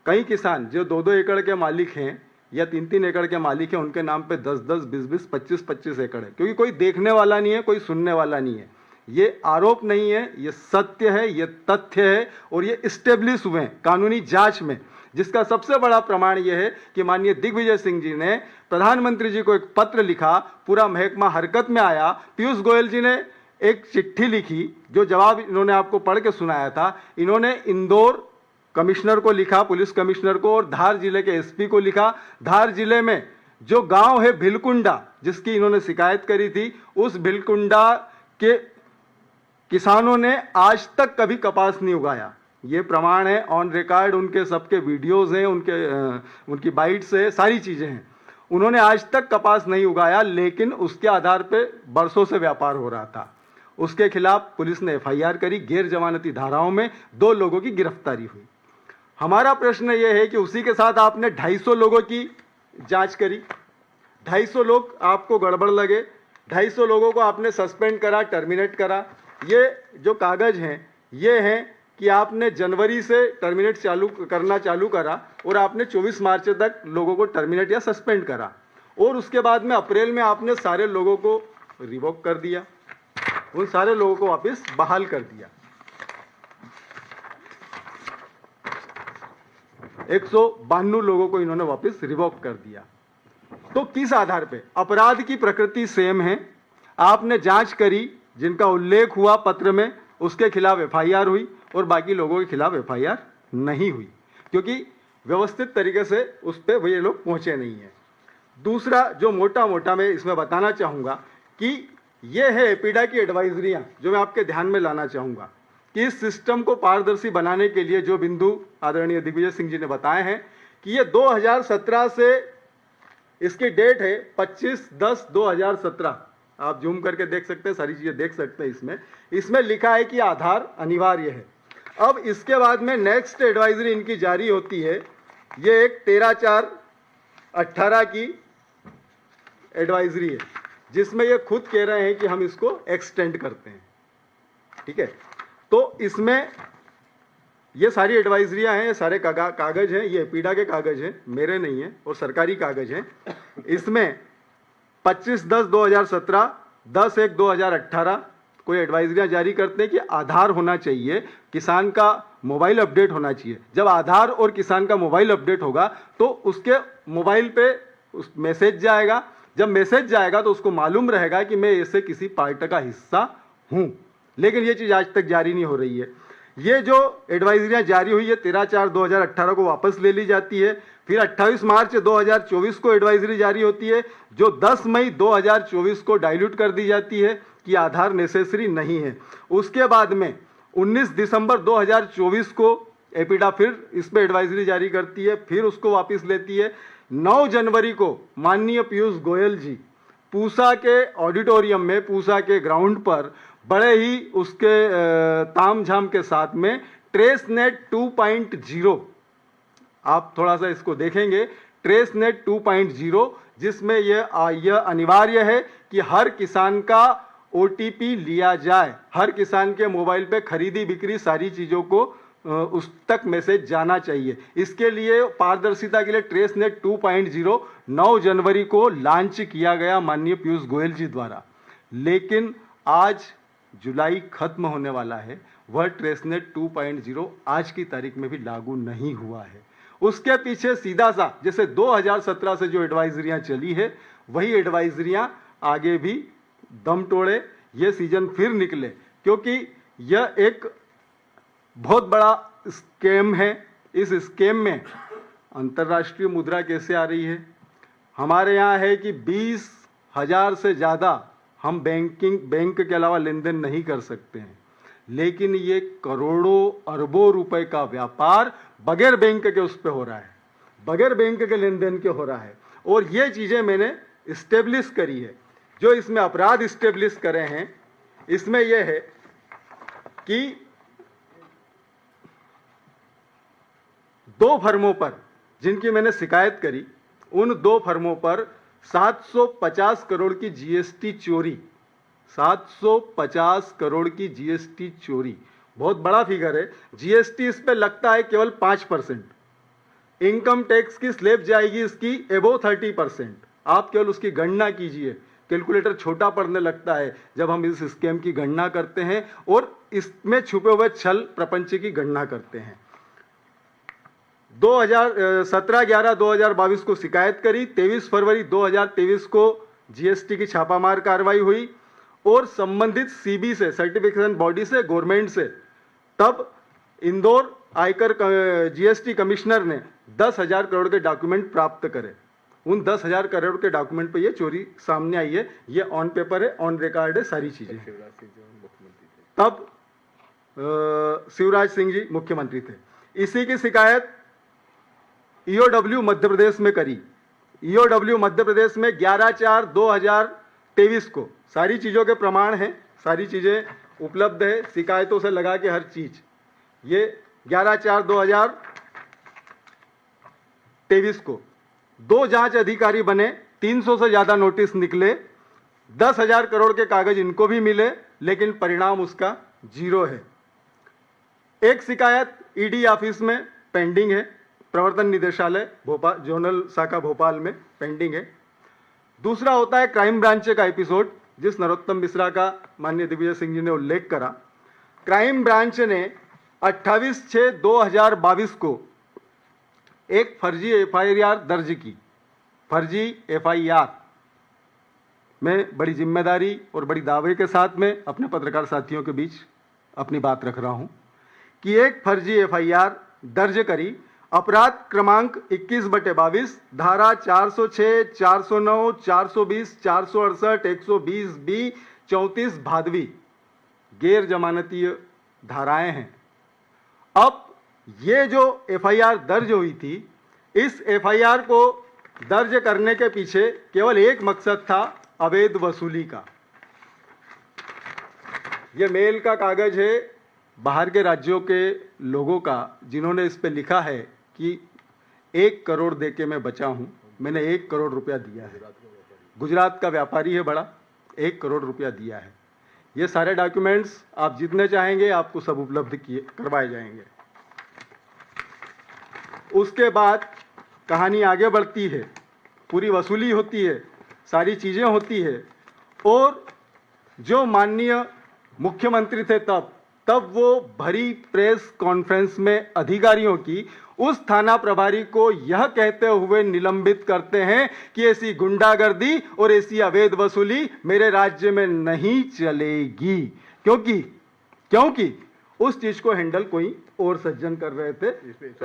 कई किसान जो 2-2 एकड़ के मालिक हैं या 3-3 एकड़ के मालिक हैं, उनके नाम पे 10-10, 20-20, 25-25 एकड़ है, क्योंकि कोई देखने वाला नहीं है, कोई सुनने वाला नहीं है। ये आरोप नहीं है, ये सत्य है, ये तथ्य है और ये इस्टेब्लिश हुए हैं कानूनी जांच में, जिसका सबसे बड़ा प्रमाण यह है कि माननीय दिग्विजय सिंह जी ने प्रधानमंत्री जी को एक पत्र लिखा, पूरा महकमा हरकत में आया, पीयूष गोयल जी ने एक चिट्ठी लिखी, जो जवाब इन्होंने आपको पढ़ के सुनाया था। इन्होंने इंदौर कमिश्नर को लिखा, पुलिस कमिश्नर को, और धार जिले के एसपी को लिखा। धार जिले में जो गांव है भिलकुंडा, जिसकी इन्होंने शिकायत करी थी, उस भिलकुंडा के किसानों ने आज तक कभी कपास नहीं उगाया। ये प्रमाण है, ऑन रिकॉर्ड, उनके सबके वीडियोस हैं, उनकी बाइट्स है, सारी चीजें हैं। उन्होंने आज तक कपास नहीं उगाया, लेकिन उसके आधार पे बरसों से व्यापार हो रहा था। उसके खिलाफ पुलिस ने एफआईआर करी, गैर जमानती धाराओं में 2 लोगों की गिरफ्तारी हुई। हमारा प्रश्न यह है कि उसी के साथ आपने 250 लोगों की जांच करी, 250 लोग आपको गड़बड़ लगे, 250 लोगों को आपने सस्पेंड करा, टर्मिनेट करा। ये जो कागज हैं ये हैं कि आपने जनवरी से टर्मिनेट करना चालू करा और आपने 24 मार्च तक लोगों को टर्मिनेट या सस्पेंड करा, और उसके बाद में अप्रैल में आपने सारे लोगों को रिवोक कर दिया, उन सारे लोगों को वापस बहाल कर दिया। 192 लोगों को इन्होंने वापस रिवोक कर दिया। तो किस आधार पे? अपराध की प्रकृति सेम है, आपने जांच करी, जिनका उल्लेख हुआ पत्र में उसके खिलाफ एफआईआर हुई और बाकी लोगों के खिलाफ एफआईआर नहीं हुई, क्योंकि व्यवस्थित तरीके से उस पर वो ये लोग पहुंचे नहीं है। दूसरा जो मोटा मोटा मैं इसमें बताना चाहूँगा कि ये है एपीडा की एडवाइजरियाँ, जो मैं आपके ध्यान में लाना चाहूँगा कि इस सिस्टम को पारदर्शी बनाने के लिए जो बिंदु आदरणीय दिग्विजय सिंह जी ने बताए हैं कि ये 2017 से, इसकी डेट है 25/10/2017, आप जूम करके देख सकते हैं, सारी चीज़ें देख सकते हैं। इसमें लिखा है कि आधार अनिवार्य है। अब इसके बाद में नेक्स्ट एडवाइजरी इनकी जारी होती है, ये एक 13/4/18 की एडवाइजरी है, जिसमें ये खुद कह रहे हैं कि हम इसको एक्सटेंड करते हैं। ठीक है, तो इसमें ये सारी एडवाइजरियां हैं, ये सारे कागज हैं, ये एपीडा के कागज हैं, मेरे नहीं हैं, और सरकारी कागज हैं। इसमें 25/10/2017, 10/1/2018 कोई एडवाइजरियां जारी करते हैं कि आधार होना चाहिए, किसान का मोबाइल अपडेट होना चाहिए। जब आधार और किसान का मोबाइल अपडेट होगा तो उसके मोबाइल पे उस मैसेज जाएगा, जब मैसेज जाएगा तो उसको मालूम रहेगा कि मैं इससे किसी पार्टी का हिस्सा हूं। लेकिन ये चीज़ आज तक जारी नहीं हो रही है। ये जो एडवाइजरियां जारी हुई है 13/4/2018 को वापस ले ली जाती है, फिर 28 मार्च 2024 को एडवाइजरी जारी होती है, जो 10 मई 2024 को डाइल्यूट कर दी जाती है कि आधार नेसेसरी नहीं है। उसके बाद में 19 दिसंबर 2024 को एपीडा फिर इस पर एडवाइजरी जारी करती है, फिर उसको वापस लेती है। 9 जनवरी को माननीय पीयूष गोयल जी पूसा के ऑडिटोरियम में, पूसा के ग्राउंड पर बड़े ही उसके तामझाम के साथ में ट्रेसनेट 2.0, आप थोड़ा सा इसको देखेंगे, ट्रेसनेट 2.0, जिसमें यह अनिवार्य है कि हर किसान का ओटीपी लिया जाए, हर किसान के मोबाइल पे खरीदी बिक्री सारी चीज़ों को उस तक मैसेज जाना चाहिए। इसके लिए पारदर्शिता के लिए ट्रेसनेट 2.0 9 जनवरी को लॉन्च किया गया माननीय पीयूष गोयल जी द्वारा। लेकिन आज जुलाई खत्म होने वाला है, वह ट्रेसनेट 2.0 आज की तारीख में भी लागू नहीं हुआ है। उसके पीछे सीधा सा जैसे 2017 से जो एडवाइजरियां चली है, वही एडवाइजरियां आगे भी दम तोड़े, ये सीजन फिर निकले, क्योंकि यह एक बहुत बड़ा स्कैम है। इस स्कैम में अंतर्राष्ट्रीय मुद्रा कैसे आ रही है? हमारे यहाँ है कि 20,000 से ज़्यादा हम बैंक के अलावा लेन देन नहीं कर सकते हैं, लेकिन ये करोड़ों अरबों रुपए का व्यापार बगैर बैंक के उस पर हो रहा है, बगैर बैंक के लेन देन के हो रहा है। और ये चीज़ें मैंने इस्टेब्लिश करी है। जो इसमें अपराध इस्टेब्लिश करे हैं, इसमें यह है कि 2 फर्मों पर जिनकी मैंने शिकायत करी, उन 2 फर्मों पर 750 करोड़ की जीएसटी चोरी, 750 करोड़ की जीएसटी चोरी, बहुत बड़ा फिगर है। जीएसटी इस पे लगता है केवल 5%। इनकम टैक्स की स्लैब जाएगी इसकी एबो 30%। आप केवल उसकी गणना कीजिए, कैलकुलेटर छोटा पड़ने लगता है जब हम इस स्कैम की गणना करते हैं और इसमें छुपे हुए छल प्रपंच की गणना करते हैं। 17/11/2022 को शिकायत करी, 23 फरवरी 2023 को जीएसटी की छापामार कार्रवाई हुई और संबंधित सीबी से, सर्टिफिकेशन बॉडी से, गवर्नमेंट से, तब इंदौर आयकर जीएसटी कमिश्नर ने 10,000 करोड़ के डॉक्यूमेंट प्राप्त करे। उन 10,000 करोड़ के डॉक्यूमेंट पे ये चोरी सामने आई है। ये ऑन पेपर है, ऑन रिकॉर्ड है, सारी चीजें। तब शिवराज सिंह जी मुख्यमंत्री थे। इसी की शिकायत ईओडब्ल्यू मध्य प्रदेश में करी। ईओडब्ल्यू मध्य प्रदेश में 11/4/2023 को, सारी चीजों के प्रमाण हैं, सारी चीजें उपलब्ध है, शिकायतों से लगा के हर चीज। ये 11/4/2023 को 2 जांच अधिकारी बने, 300 से ज्यादा नोटिस निकले, 10,000 करोड़ के कागज इनको भी मिले, लेकिन परिणाम उसका 0 है। एक शिकायत ईडी ऑफिस में पेंडिंग है, प्रवर्तन निदेशालय भोपाल जोनल शाखा भोपाल में पेंडिंग है। दूसरा होता है क्राइम ब्रांच का एपिसोड, जिस नरोत्तम मिश्रा का माननीय दिग्विजय सिंह जी ने उल्लेख करा। क्राइम ब्रांच ने 28/6/2022 को एक फर्जी एफआईआर दर्ज की। फर्जी एफआईआर मैं बड़ी जिम्मेदारी और बड़ी दावे के साथ में अपने पत्रकार साथियों के बीच अपनी बात रख रहा हूं कि एक फर्जी एफआईआर दर्ज करी। अपराध क्रमांक 21/22, धारा 406, 409, 420, 468, 120B, 34 भादवी गैर जमानतीय धाराएं हैं। अब ये जो एफआईआर दर्ज हुई थी, इस एफआईआर को दर्ज करने के पीछे केवल एक मकसद था, अवैध वसूली का। ये मेल का कागज है बाहर के राज्यों के लोगों का, जिन्होंने इस पे लिखा है कि 1 करोड़ देके मैं बचा हूं, मैंने 1 करोड़ रुपया दिया है। गुजरात का व्यापारी है बड़ा, 1 करोड़ रुपया दिया है। ये सारे डॉक्यूमेंट्स आप जितने चाहेंगे आपको सब उपलब्ध करवाए जाएंगे। उसके बाद कहानी आगे बढ़ती है, पूरी वसूली होती है, सारी चीज़ें होती है, और जो माननीय मुख्यमंत्री थे तब वो भरी प्रेस कॉन्फ्रेंस में अधिकारियों की उस थाना प्रभारी को यह कहते हुए निलंबित करते हैं कि ऐसी गुंडागर्दी और ऐसी अवैध वसूली मेरे राज्य में नहीं चलेगी, क्योंकि उस चीज को हैंडल कोई और सज्जन कर रहे थे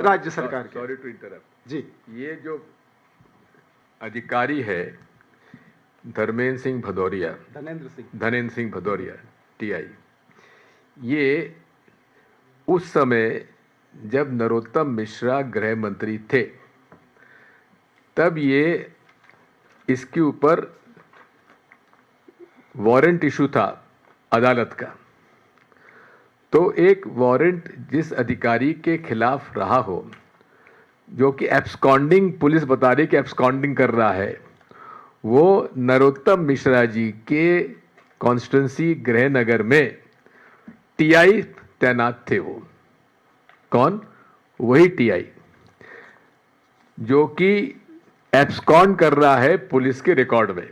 राज्य सरकार के। सॉरी टू इंटरप्ट जी, ये जो अधिकारी है धर्मेंद्र सिंह भदौरिया, धनेंद्र सिंह भदौरिया टीआई, ये उस समय जब नरोत्तम मिश्रा गृह मंत्री थे तब ये इसके ऊपर वारंट इशू था अदालत का। तो एक वारंट जिस अधिकारी के खिलाफ रहा हो, जो कि एब्सकॉन्डिंग, पुलिस बता रही कि एब्सकॉन्डिंग कर रहा है, वो नरोत्तम मिश्रा जी के कॉन्स्टिट्यूंसी गृहनगर में टीआई तैनात थे। वो कौन? वही टीआई जो कि एब्सकॉन्ड कर रहा है पुलिस के रिकॉर्ड में,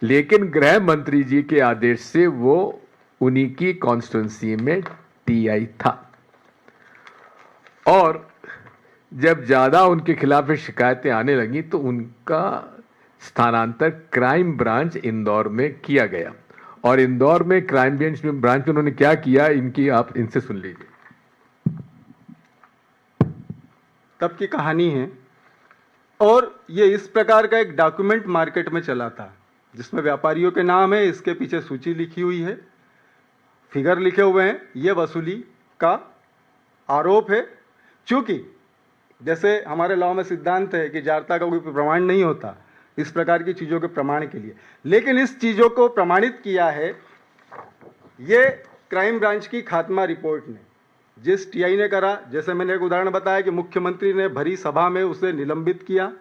लेकिन गृह मंत्री जी के आदेश से वो उन्हीं की कॉन्स्टिट्यूंसी में टीआई था। और जब ज्यादा उनके खिलाफ शिकायतें आने लगी तो उनका स्थानांतर क्राइम ब्रांच इंदौर में किया गया। और इंदौर में क्राइम ब्रांच में उन्होंने क्या किया, इनकी आप इनसे सुन लीजिए। तब की कहानी है। और ये इस प्रकार का एक डॉक्यूमेंट मार्केट में चला था जिसमें व्यापारियों के नाम है, इसके पीछे सूची लिखी हुई है, फिगर लिखे हुए हैं। ये वसूली का आरोप है। चूंकि जैसे हमारे लॉ में सिद्धांत है कि जारता का कोई प्रमाण नहीं होता इस प्रकार की चीज़ों के प्रमाण के लिए, लेकिन इस चीज़ों को प्रमाणित किया है ये क्राइम ब्रांच की खात्मा रिपोर्ट ने। जिस टीआई ने करा, जैसे मैंने एक उदाहरण बताया कि मुख्यमंत्री ने भरी सभा में उसे निलंबित किया,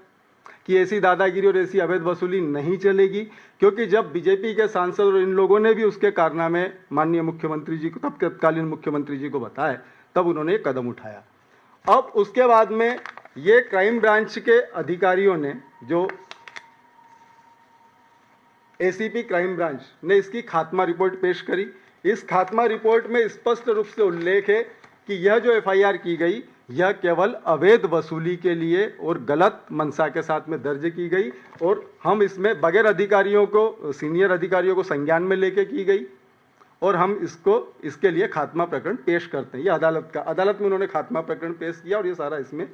कि ऐसी दादागिरी और ऐसी अवैध वसूली नहीं चलेगी, क्योंकि जब बीजेपी के सांसद और इन लोगों ने भी उसके कारनामे माननीय मुख्यमंत्री जी को, तब तत्कालीन मुख्यमंत्री जी को बताए, तब उन्होंने ये कदम उठाया। अब उसके बाद में ये क्राइम ब्रांच के अधिकारियों ने, जो एसीपी क्राइम ब्रांच ने इसकी खात्मा रिपोर्ट पेश करी। इस खात्मा रिपोर्ट में स्पष्ट रूप से उल्लेख है कि यह जो एफआईआर की गई, यह केवल अवैध वसूली के लिए और गलत मंशा के साथ में दर्ज की गई, और हम इसमें बगैर अधिकारियों को, सीनियर अधिकारियों को संज्ञान में लेके की गई, और हम इसके लिए खात्मा प्रकरण पेश करते हैं। ये अदालत में उन्होंने खात्मा प्रकरण पेश किया और ये सारा इसमें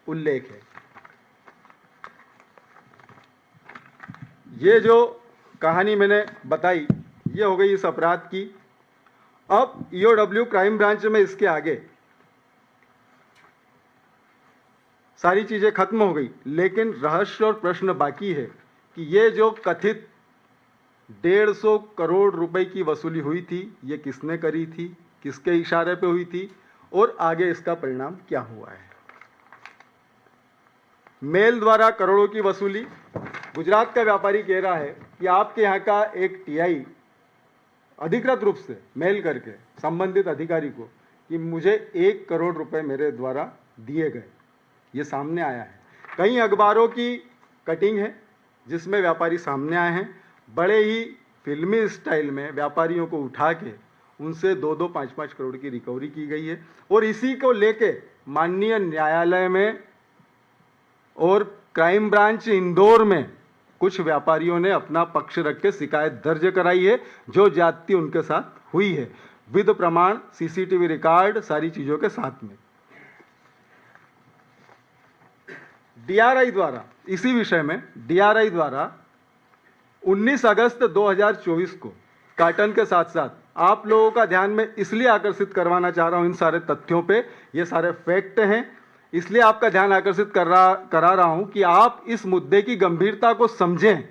उल्लेख है। ये जो कहानी मैंने बताई, ये हो गई इस अपराध की। अब ईओडब्ल्यू क्राइम ब्रांच में इसके आगे सारी चीजें खत्म हो गई, लेकिन रहस्य और प्रश्न बाकी है कि ये जो कथित 150 करोड़ रुपए की वसूली हुई थी, ये किसने करी थी, किसके इशारे पे हुई थी, और आगे इसका परिणाम क्या हुआ है। मेल द्वारा करोड़ों की वसूली। गुजरात का व्यापारी कह रहा है कि आपके यहाँ का एक टीआई अधिकृत रूप से मेल करके संबंधित अधिकारी को कि मुझे 1 करोड़ रुपए मेरे द्वारा दिए गए, ये सामने आया है। कई अखबारों की कटिंग है जिसमें व्यापारी सामने आए हैं। बड़े ही फिल्मी स्टाइल में व्यापारियों को उठा के उनसे 2-2, 5-5 करोड़ की रिकवरी की गई है, और इसी को लेके माननीय न्यायालय में और क्राइम ब्रांच इंदौर में कुछ व्यापारियों ने अपना पक्ष रख के शिकायत दर्ज कराई है, जो ज्यादती उनके साथ हुई है, विद प्रमाण, सीसीटीवी रिकॉर्ड, सारी चीजों के साथ में। डीआरआई द्वारा, इसी विषय में डीआरआई द्वारा 19 अगस्त 2024 को कार्टन के साथ साथ आप लोगों का ध्यान में इसलिए आकर्षित करवाना चाह रहा हूं इन सारे तथ्यों पे, ये सारे फैक्ट हैं, इसलिए आपका ध्यान आकर्षित करा रहा हूं कि आप इस मुद्दे की गंभीरता को समझें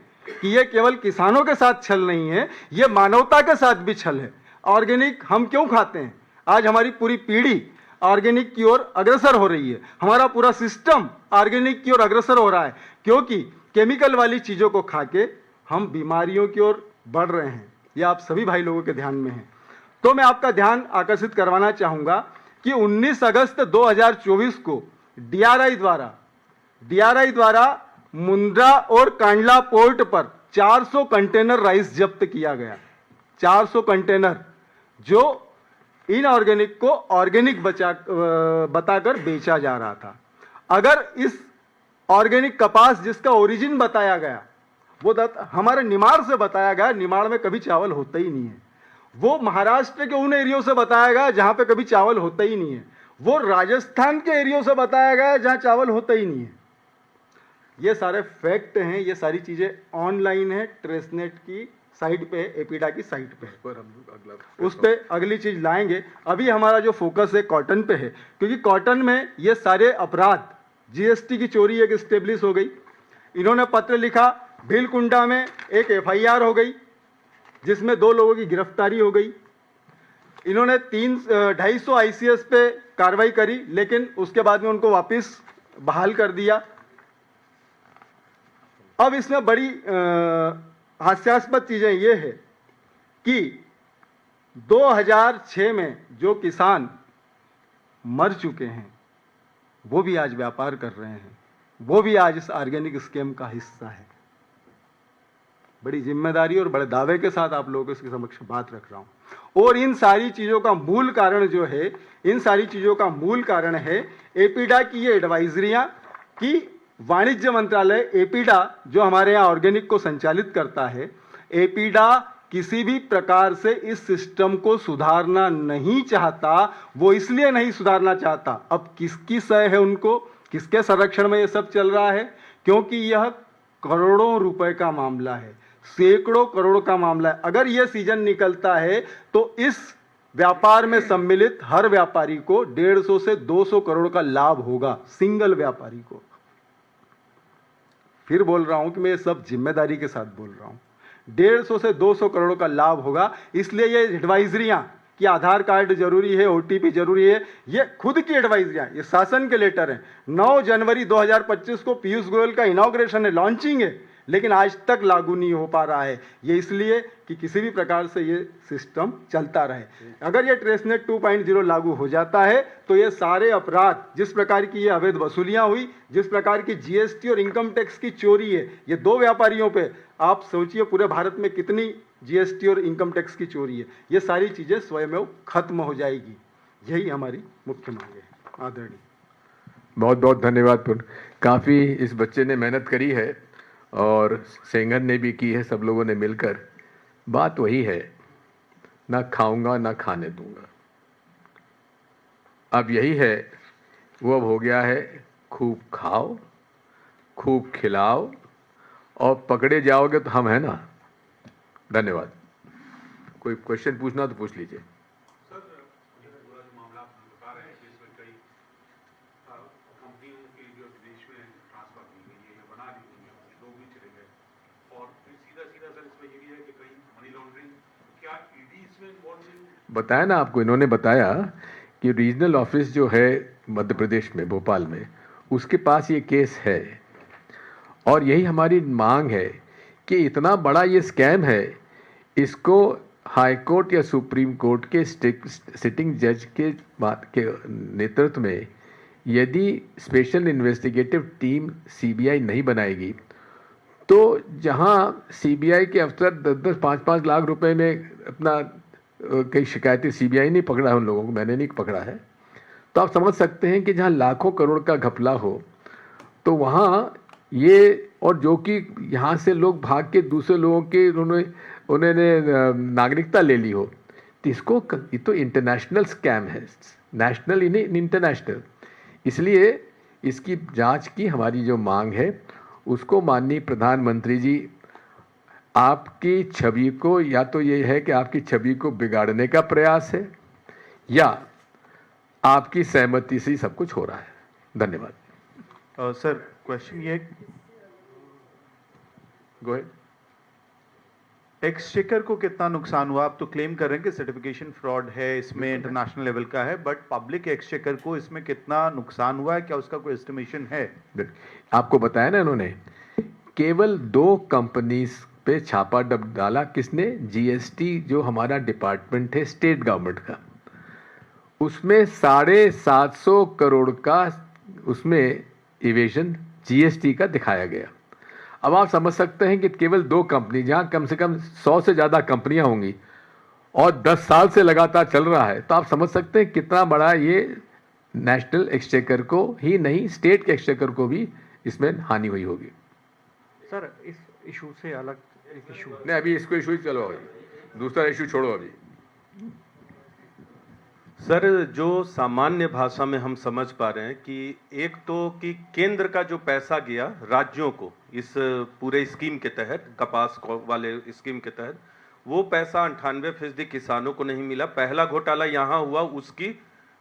कि ये केवल किसानों के साथ छल नहीं है, ये मानवता के साथ भी छल है। ऑर्गेनिक हम क्यों खाते हैं? आज हमारी पूरी पीढ़ी ऑर्गेनिक की ओर अग्रसर हो रही है, हमारा पूरा सिस्टम ऑर्गेनिक की ओर अग्रसर हो रहा है, क्योंकि केमिकल वाली चीजों को खा के हम बीमारियों की ओर बढ़ रहे हैं। ये आप सभी भाई लोगों के ध्यान में है। तो मैं आपका ध्यान आकर्षित करवाना चाहूंगा कि 19 अगस्त 2024 को डीआरआई द्वारा मुंद्रा और कांडला पोर्ट पर 400 कंटेनर राइस जब्त किया गया। 400 कंटेनर जो इनऑर्गेनिक को ऑर्गेनिक बताकर बेचा जा रहा था। अगर इस ऑर्गेनिक कपास जिसका ओरिजिन बताया गया वो हमारे निमाड़ से बताया गया, निमाड़ में कभी चावल होता ही नहीं है। वो महाराष्ट्र के उन एरियो से बताया गया जहां पे कभी चावल होता ही नहीं है। वो राजस्थान के एरियो से बताया गया जहां चावल होता ही नहीं है। ये सारे फैक्ट हैं, ये सारी चीजें ऑनलाइन है, ट्रेसनेट की साइट पे है, एपीडा की साइट पे है। पर हम उस पे अगली चीज लाएंगे। अभी हमारा जो फोकस है कॉटन पे है, क्योंकि कॉटन में ये सारे अपराध, जीएसटी की चोरी एक स्टेब्लिश हो गई। इन्होंने पत्र लिखा, भीलकुंडा में एक एफआईआर हो गई जिसमें 2 लोगों की गिरफ्तारी हो गई। इन्होंने 250 आईसीएस पे कार्रवाई करी, लेकिन उसके बाद में उनको वापस बहाल कर दिया। अब इसमें बड़ी हास्यास्पद चीजें ये है कि 2006 में जो किसान मर चुके हैं वो भी आज व्यापार कर रहे हैं, वो भी आज इस ऑर्गेनिक स्कीम का हिस्सा है। बड़ी जिम्मेदारी और बड़े दावे के साथ आप लोगों के इसके समक्ष बात रख रहा हूं। और इन सारी चीजों का मूल कारण जो है, इन सारी चीजों का मूल कारण है एपीडा की ये एडवाइजरियां कि वाणिज्य मंत्रालय, एपीडा जो हमारे यहाँ ऑर्गेनिक को संचालित करता है, एपीडा किसी भी प्रकार से इस सिस्टम को सुधारना नहीं चाहता। वो इसलिए नहीं सुधारना चाहता, अब किसकी सह है उनको, किसके संरक्षण में ये सब चल रहा है? क्योंकि यह करोड़ों रुपए का मामला है, सैकड़ों करोड़ का मामला है। अगर यह सीजन निकलता है तो इस व्यापार में सम्मिलित हर व्यापारी को 150 से 200 करोड़ का लाभ होगा, सिंगल व्यापारी को। फिर बोल रहा हूं कि मैं ये सब जिम्मेदारी के साथ बोल रहा हूं, 150 से 200 करोड़ का लाभ होगा। इसलिए ये एडवाइजरियां कि आधार कार्ड जरूरी है, ओटीपी जरूरी है। ये खुद की एडवाइजरियाँ, ये शासन के लेटर हैं। 9 जनवरी 2025 को पीयूष गोयल का इनॉग्रेशन है, लॉन्चिंग है, लेकिन आज तक लागू नहीं हो पा रहा है। ये इसलिए कि किसी भी प्रकार से ये सिस्टम चलता रहे। अगर ये ट्रेसनेट 2.0 लागू हो जाता है तो ये सारे अपराध, जिस प्रकार की ये अवैध वसूलियां हुई, जिस प्रकार की जीएसटी और इनकम टैक्स की चोरी है, ये 2 व्यापारियों पे, आप सोचिए पूरे भारत में कितनी जीएसटी और इनकम टैक्स की चोरी है। ये सारी चीजें स्वयं खत्म हो जाएगी। यही हमारी मुख्य मांग है। आदरणीय, बहुत बहुत धन्यवाद पूर्ण। काफ़ी इस बच्चे ने मेहनत करी है और सेंगन ने भी की है, सब लोगों ने मिलकर। बात वही है, ना खाऊंगा ना खाने दूंगा। अब यही है, वो अब हो गया है खूब खाओ, खूब खिलाओ और पकड़े जाओगे तो हम हैं ना। धन्यवाद। कोई क्वेश्चन पूछना तो पूछ लीजिए। सर, ये पूरा जो मामला आप बता रहे हैं कि इसमें कई कंपनियों की जो विदेश में ट्रांसफर की गई है या बना दी गई है, लोग भी चले गए, और फिर सीधा सीधा सर इसमें ये भी है कि कहीं मनी लॉन्ड्रिंग, क्या ईडी इसमें इन्वॉल्व है? बताया ना आपको, इन्होंने बताया कि रीजनल ऑफिस जो है मध्य प्रदेश में, भोपाल में, उसके पास ये केस है। और यही हमारी मांग है कि इतना बड़ा ये स्कैम है, इसको हाई कोर्ट या सुप्रीम कोर्ट के सिटिंग जज के नेतृत्व में यदि स्पेशल इन्वेस्टिगेटिव टीम सीबीआई नहीं बनाएगी तो जहां सीबीआई के अफसर 10-10, 5-5 लाख रुपए में अपना कई शिकायतें, सीबीआई नहीं पकड़ा है उन लोगों को, मैंने नहीं पकड़ा है, तो आप समझ सकते हैं कि जहां लाखों करोड़ का घपला हो तो वहां ये, और जो कि यहाँ से लोग भाग के दूसरे लोगों के उन्होंने नागरिकता ले ली हो, तो इसको, ये तो इंटरनेशनल स्कैम है, नेशनल ही नहीं इंटरनेशनल। इसलिए इसकी जांच की हमारी जो मांग है उसको माननीय प्रधानमंत्री जी, आपकी छवि को, या तो ये है कि आपकी छवि को बिगाड़ने का प्रयास है या आपकी सहमति से सब कुछ हो रहा है। धन्यवाद। सर, क्वेश्चन ये, गो अहेड। एक्सचेकर को कितना नुकसान हुआ? आप तो क्लेम कर रहे हैं कि सर्टिफिकेशन फ्रॉड है, इसमें इंटरनेशनल लेवल का है, बट पब्लिक एक्सचेकर को इसमें कितना नुकसान हुआ है, क्या उसका कोई एस्टिमेशन है? आपको बताया ना इन्होंने, केवल 2 कंपनीज पे छापा डाला। किसने? जीएसटी, जो हमारा डिपार्टमेंट है स्टेट गवर्नमेंट का, उसमें 750 करोड़ का उसमें इवेजन जीएसटी का दिखाया गया। अब आप समझ सकते हैं कि केवल 2 कंपनी, जहां कम से कम 100 से ज्यादा कंपनियां होंगी और 10 साल से लगातार चल रहा है, तो आप समझ सकते हैं कितना बड़ा ये नेशनल एक्सचेकर को ही नहीं, स्टेट के एक्सचेकर को भी इसमें हानि हुई होगी। सर, इस इशू से अलग एक इशू, नहीं, अभी इसको इशू चलो, अभी दूसरा इशू छोड़ो। अभी सर, जो सामान्य भाषा में हम समझ पा रहे हैं कि एक तो कि केंद्र का जो पैसा गया राज्यों को इस पूरे स्कीम के तहत, कपास वाले स्कीम के तहत, वो पैसा 98% किसानों को नहीं मिला। पहला घोटाला यहाँ हुआ, उसकी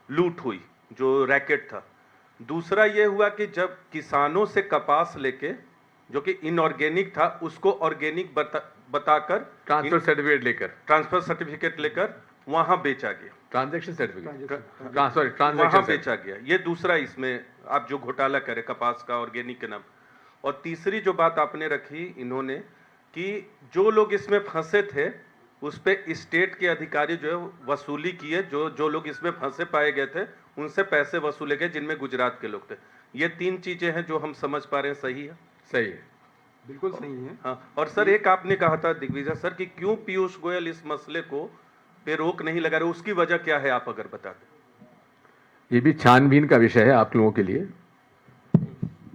लूट हुई, जो रैकेट था। दूसरा ये हुआ कि जब किसानों से कपास लेके, जो कि इनऑर्गेनिक था, उसको ऑर्गेनिक बताकर ट्रांसफर सर्टिफिकेट लेकर वहां बेचा गया, ट्रांजैक्शन सर्टिफिकेट, वहां बेचा गया। ये दूसरा इसमें आप जो घोटाला करे कपास का ऑर्गेनिक के नाम। और तीसरी जो बात आपने रखी इन्होंने, कि जो लोग इसमें फंसे थे उस पे स्टेट के अधिकारी जो है वसूली किए, जो लोग इसमें फंसे पाए गए थे उनसे पैसे वसूले गए, जिनमें गुजरात के लोग थे। ये 3 चीजें हैं जो हम समझ पा रहे हैं। सही है? सही है, बिल्कुल सही है। हाँ, और सर एक आपने कहा था दिग्विजय सर कि क्यों पीयूष गोयल इस मसले को पे रोक नहीं लगा रहे, उसकी वजह क्या है, आप अगर बता दें। ये भी छानबीन का विषय है आप लोगों के लिए।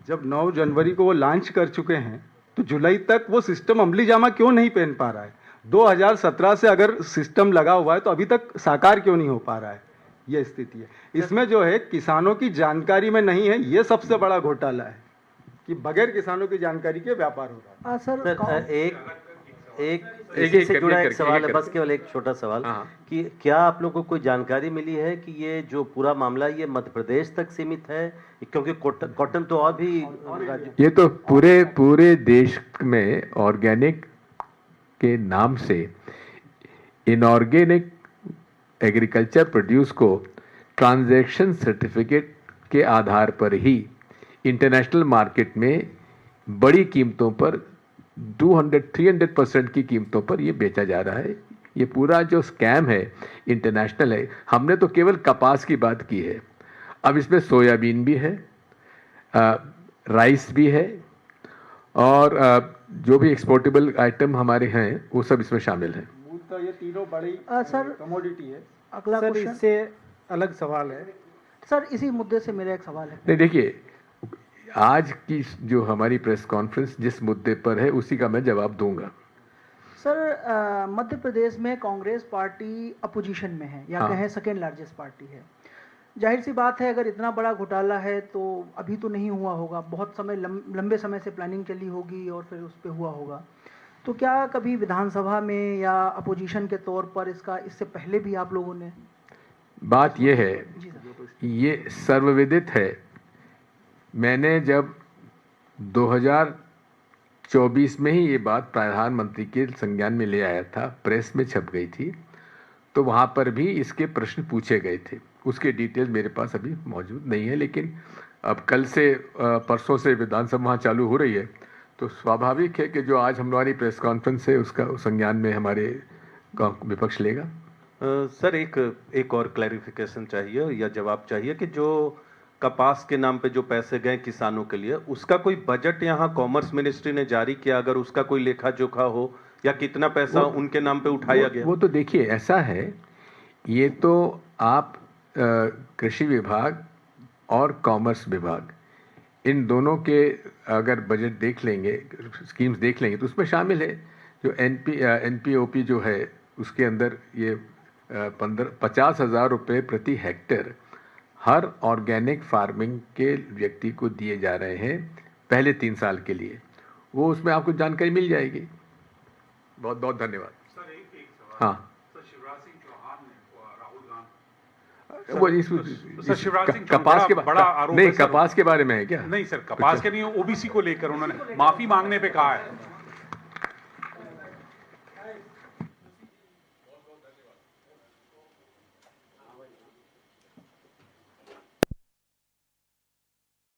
जब 9 जनवरी को वो लॉन्च कर चुके हैं तो जुलाई तक वो सिस्टम अमली जामा क्यों नहीं पहन पा रहा है? 2017 से अगर सिस्टम लगा हुआ है तो अभी तक साकार क्यों नहीं हो पा रहा है? ये स्थिति है। इसमें जो है किसानों की जानकारी में नहीं है, ये सबसे बड़ा घोटाला है कि बगैर किसानों की जानकारी के व्यापार हो रहा है। सर, एक इसी से जुड़ा एक सवाल है, बस केवल एक छोटा सवाल, कि क्या आप लोगों को कोई जानकारी मिली है कि ये जो पूरा मामला ये मध्य प्रदेश तक सीमित है? क्योंकि कॉटन तो और भी ये तो पूरे देश में ऑर्गेनिक के नाम से इनऑर्गेनिक एग्रीकल्चर प्रोड्यूस को ट्रांजैक्शन सर्टिफिकेट के आधार पर ही इंटरनेशनल मार्केट में बड़ी कीमतों पर 200-300% की कीमतों पर ये बेचा जा रहा है। ये पूरा जो स्कैम है इंटरनेशनल है। हमने तो केवल कपास की बात की है, अब इसमें सोयाबीन भी है, राइस भी है, और जो भी एक्सपोर्टेबल आइटम हमारे हैं वो सब इसमें शामिल हैं। मूलतः ये तीनों बड़ी सर कमोडिटी है। अगला सर क्वेश्चन इससे अलग सवाल है। सर इसी मुद्दे से मेरा एक सवाल है। नहीं, देखिए, आज की जो हमारी प्रेस कॉन्फ्रेंस जिस मुद्दे पर है उसी का मैं जवाब दूंगा। सर मध्य प्रदेश में कांग्रेस पार्टी अपोजिशन में है या हाँ। कहें सेकेंड लार्जेस्ट पार्टी है। जाहिर सी बात है, अगर इतना बड़ा घोटाला है तो अभी तो नहीं हुआ होगा, बहुत समय लंबे समय से प्लानिंग चली होगी और फिर उस पर हुआ होगा। तो क्या कभी विधानसभा में या अपोजिशन के तौर पर इससे पहले भी आप लोगों ने? बात यह है, जी सर। ये सर्वविदित है। मैंने जब 2024 में ही ये बात प्रधानमंत्री के संज्ञान में ले आया था, प्रेस में छप गई थी, तो वहाँ पर भी इसके प्रश्न पूछे गए थे। उसके डिटेल मेरे पास अभी मौजूद नहीं है, लेकिन अब कल से परसों से विधानसभा चालू हो रही है, तो स्वाभाविक है कि जो आज हमारी प्रेस कॉन्फ्रेंस है उसका संज्ञान में हमारे विपक्ष लेगा। सर एक और क्लैरिफिकेशन चाहिए या जवाब चाहिए कि जो कपास के नाम पे जो पैसे गए किसानों के लिए, उसका कोई बजट यहाँ कॉमर्स मिनिस्ट्री ने जारी किया, अगर उसका कोई लेखा जोखा हो, या कितना पैसा उनके नाम पे उठाया गया? वो तो देखिए, ऐसा है, ये तो आप कृषि विभाग और कॉमर्स विभाग इन दोनों के अगर बजट देख लेंगे, स्कीम्स देख लेंगे, तो उसमें शामिल है जो NPOP जो है, उसके अंदर ये 50,000 रुपये प्रति हेक्टेयर हर ऑर्गेनिक फार्मिंग के व्यक्ति को दिए जा रहे हैं पहले 3 साल के लिए। वो उसमें आपको जानकारी मिल जाएगी। बहुत बहुत धन्यवाद। सर एक सवाल। हाँ, सर शिवराज सिंह चौहान ने राहुल गांधी वो शिवराज सिंह कपास के बड़ा आरोप नहीं, है सर। कपास के बारे में है क्या? नहीं सर, कपास के नहीं, ओबीसी को लेकर उन्होंने माफी मांगने पे कहा है।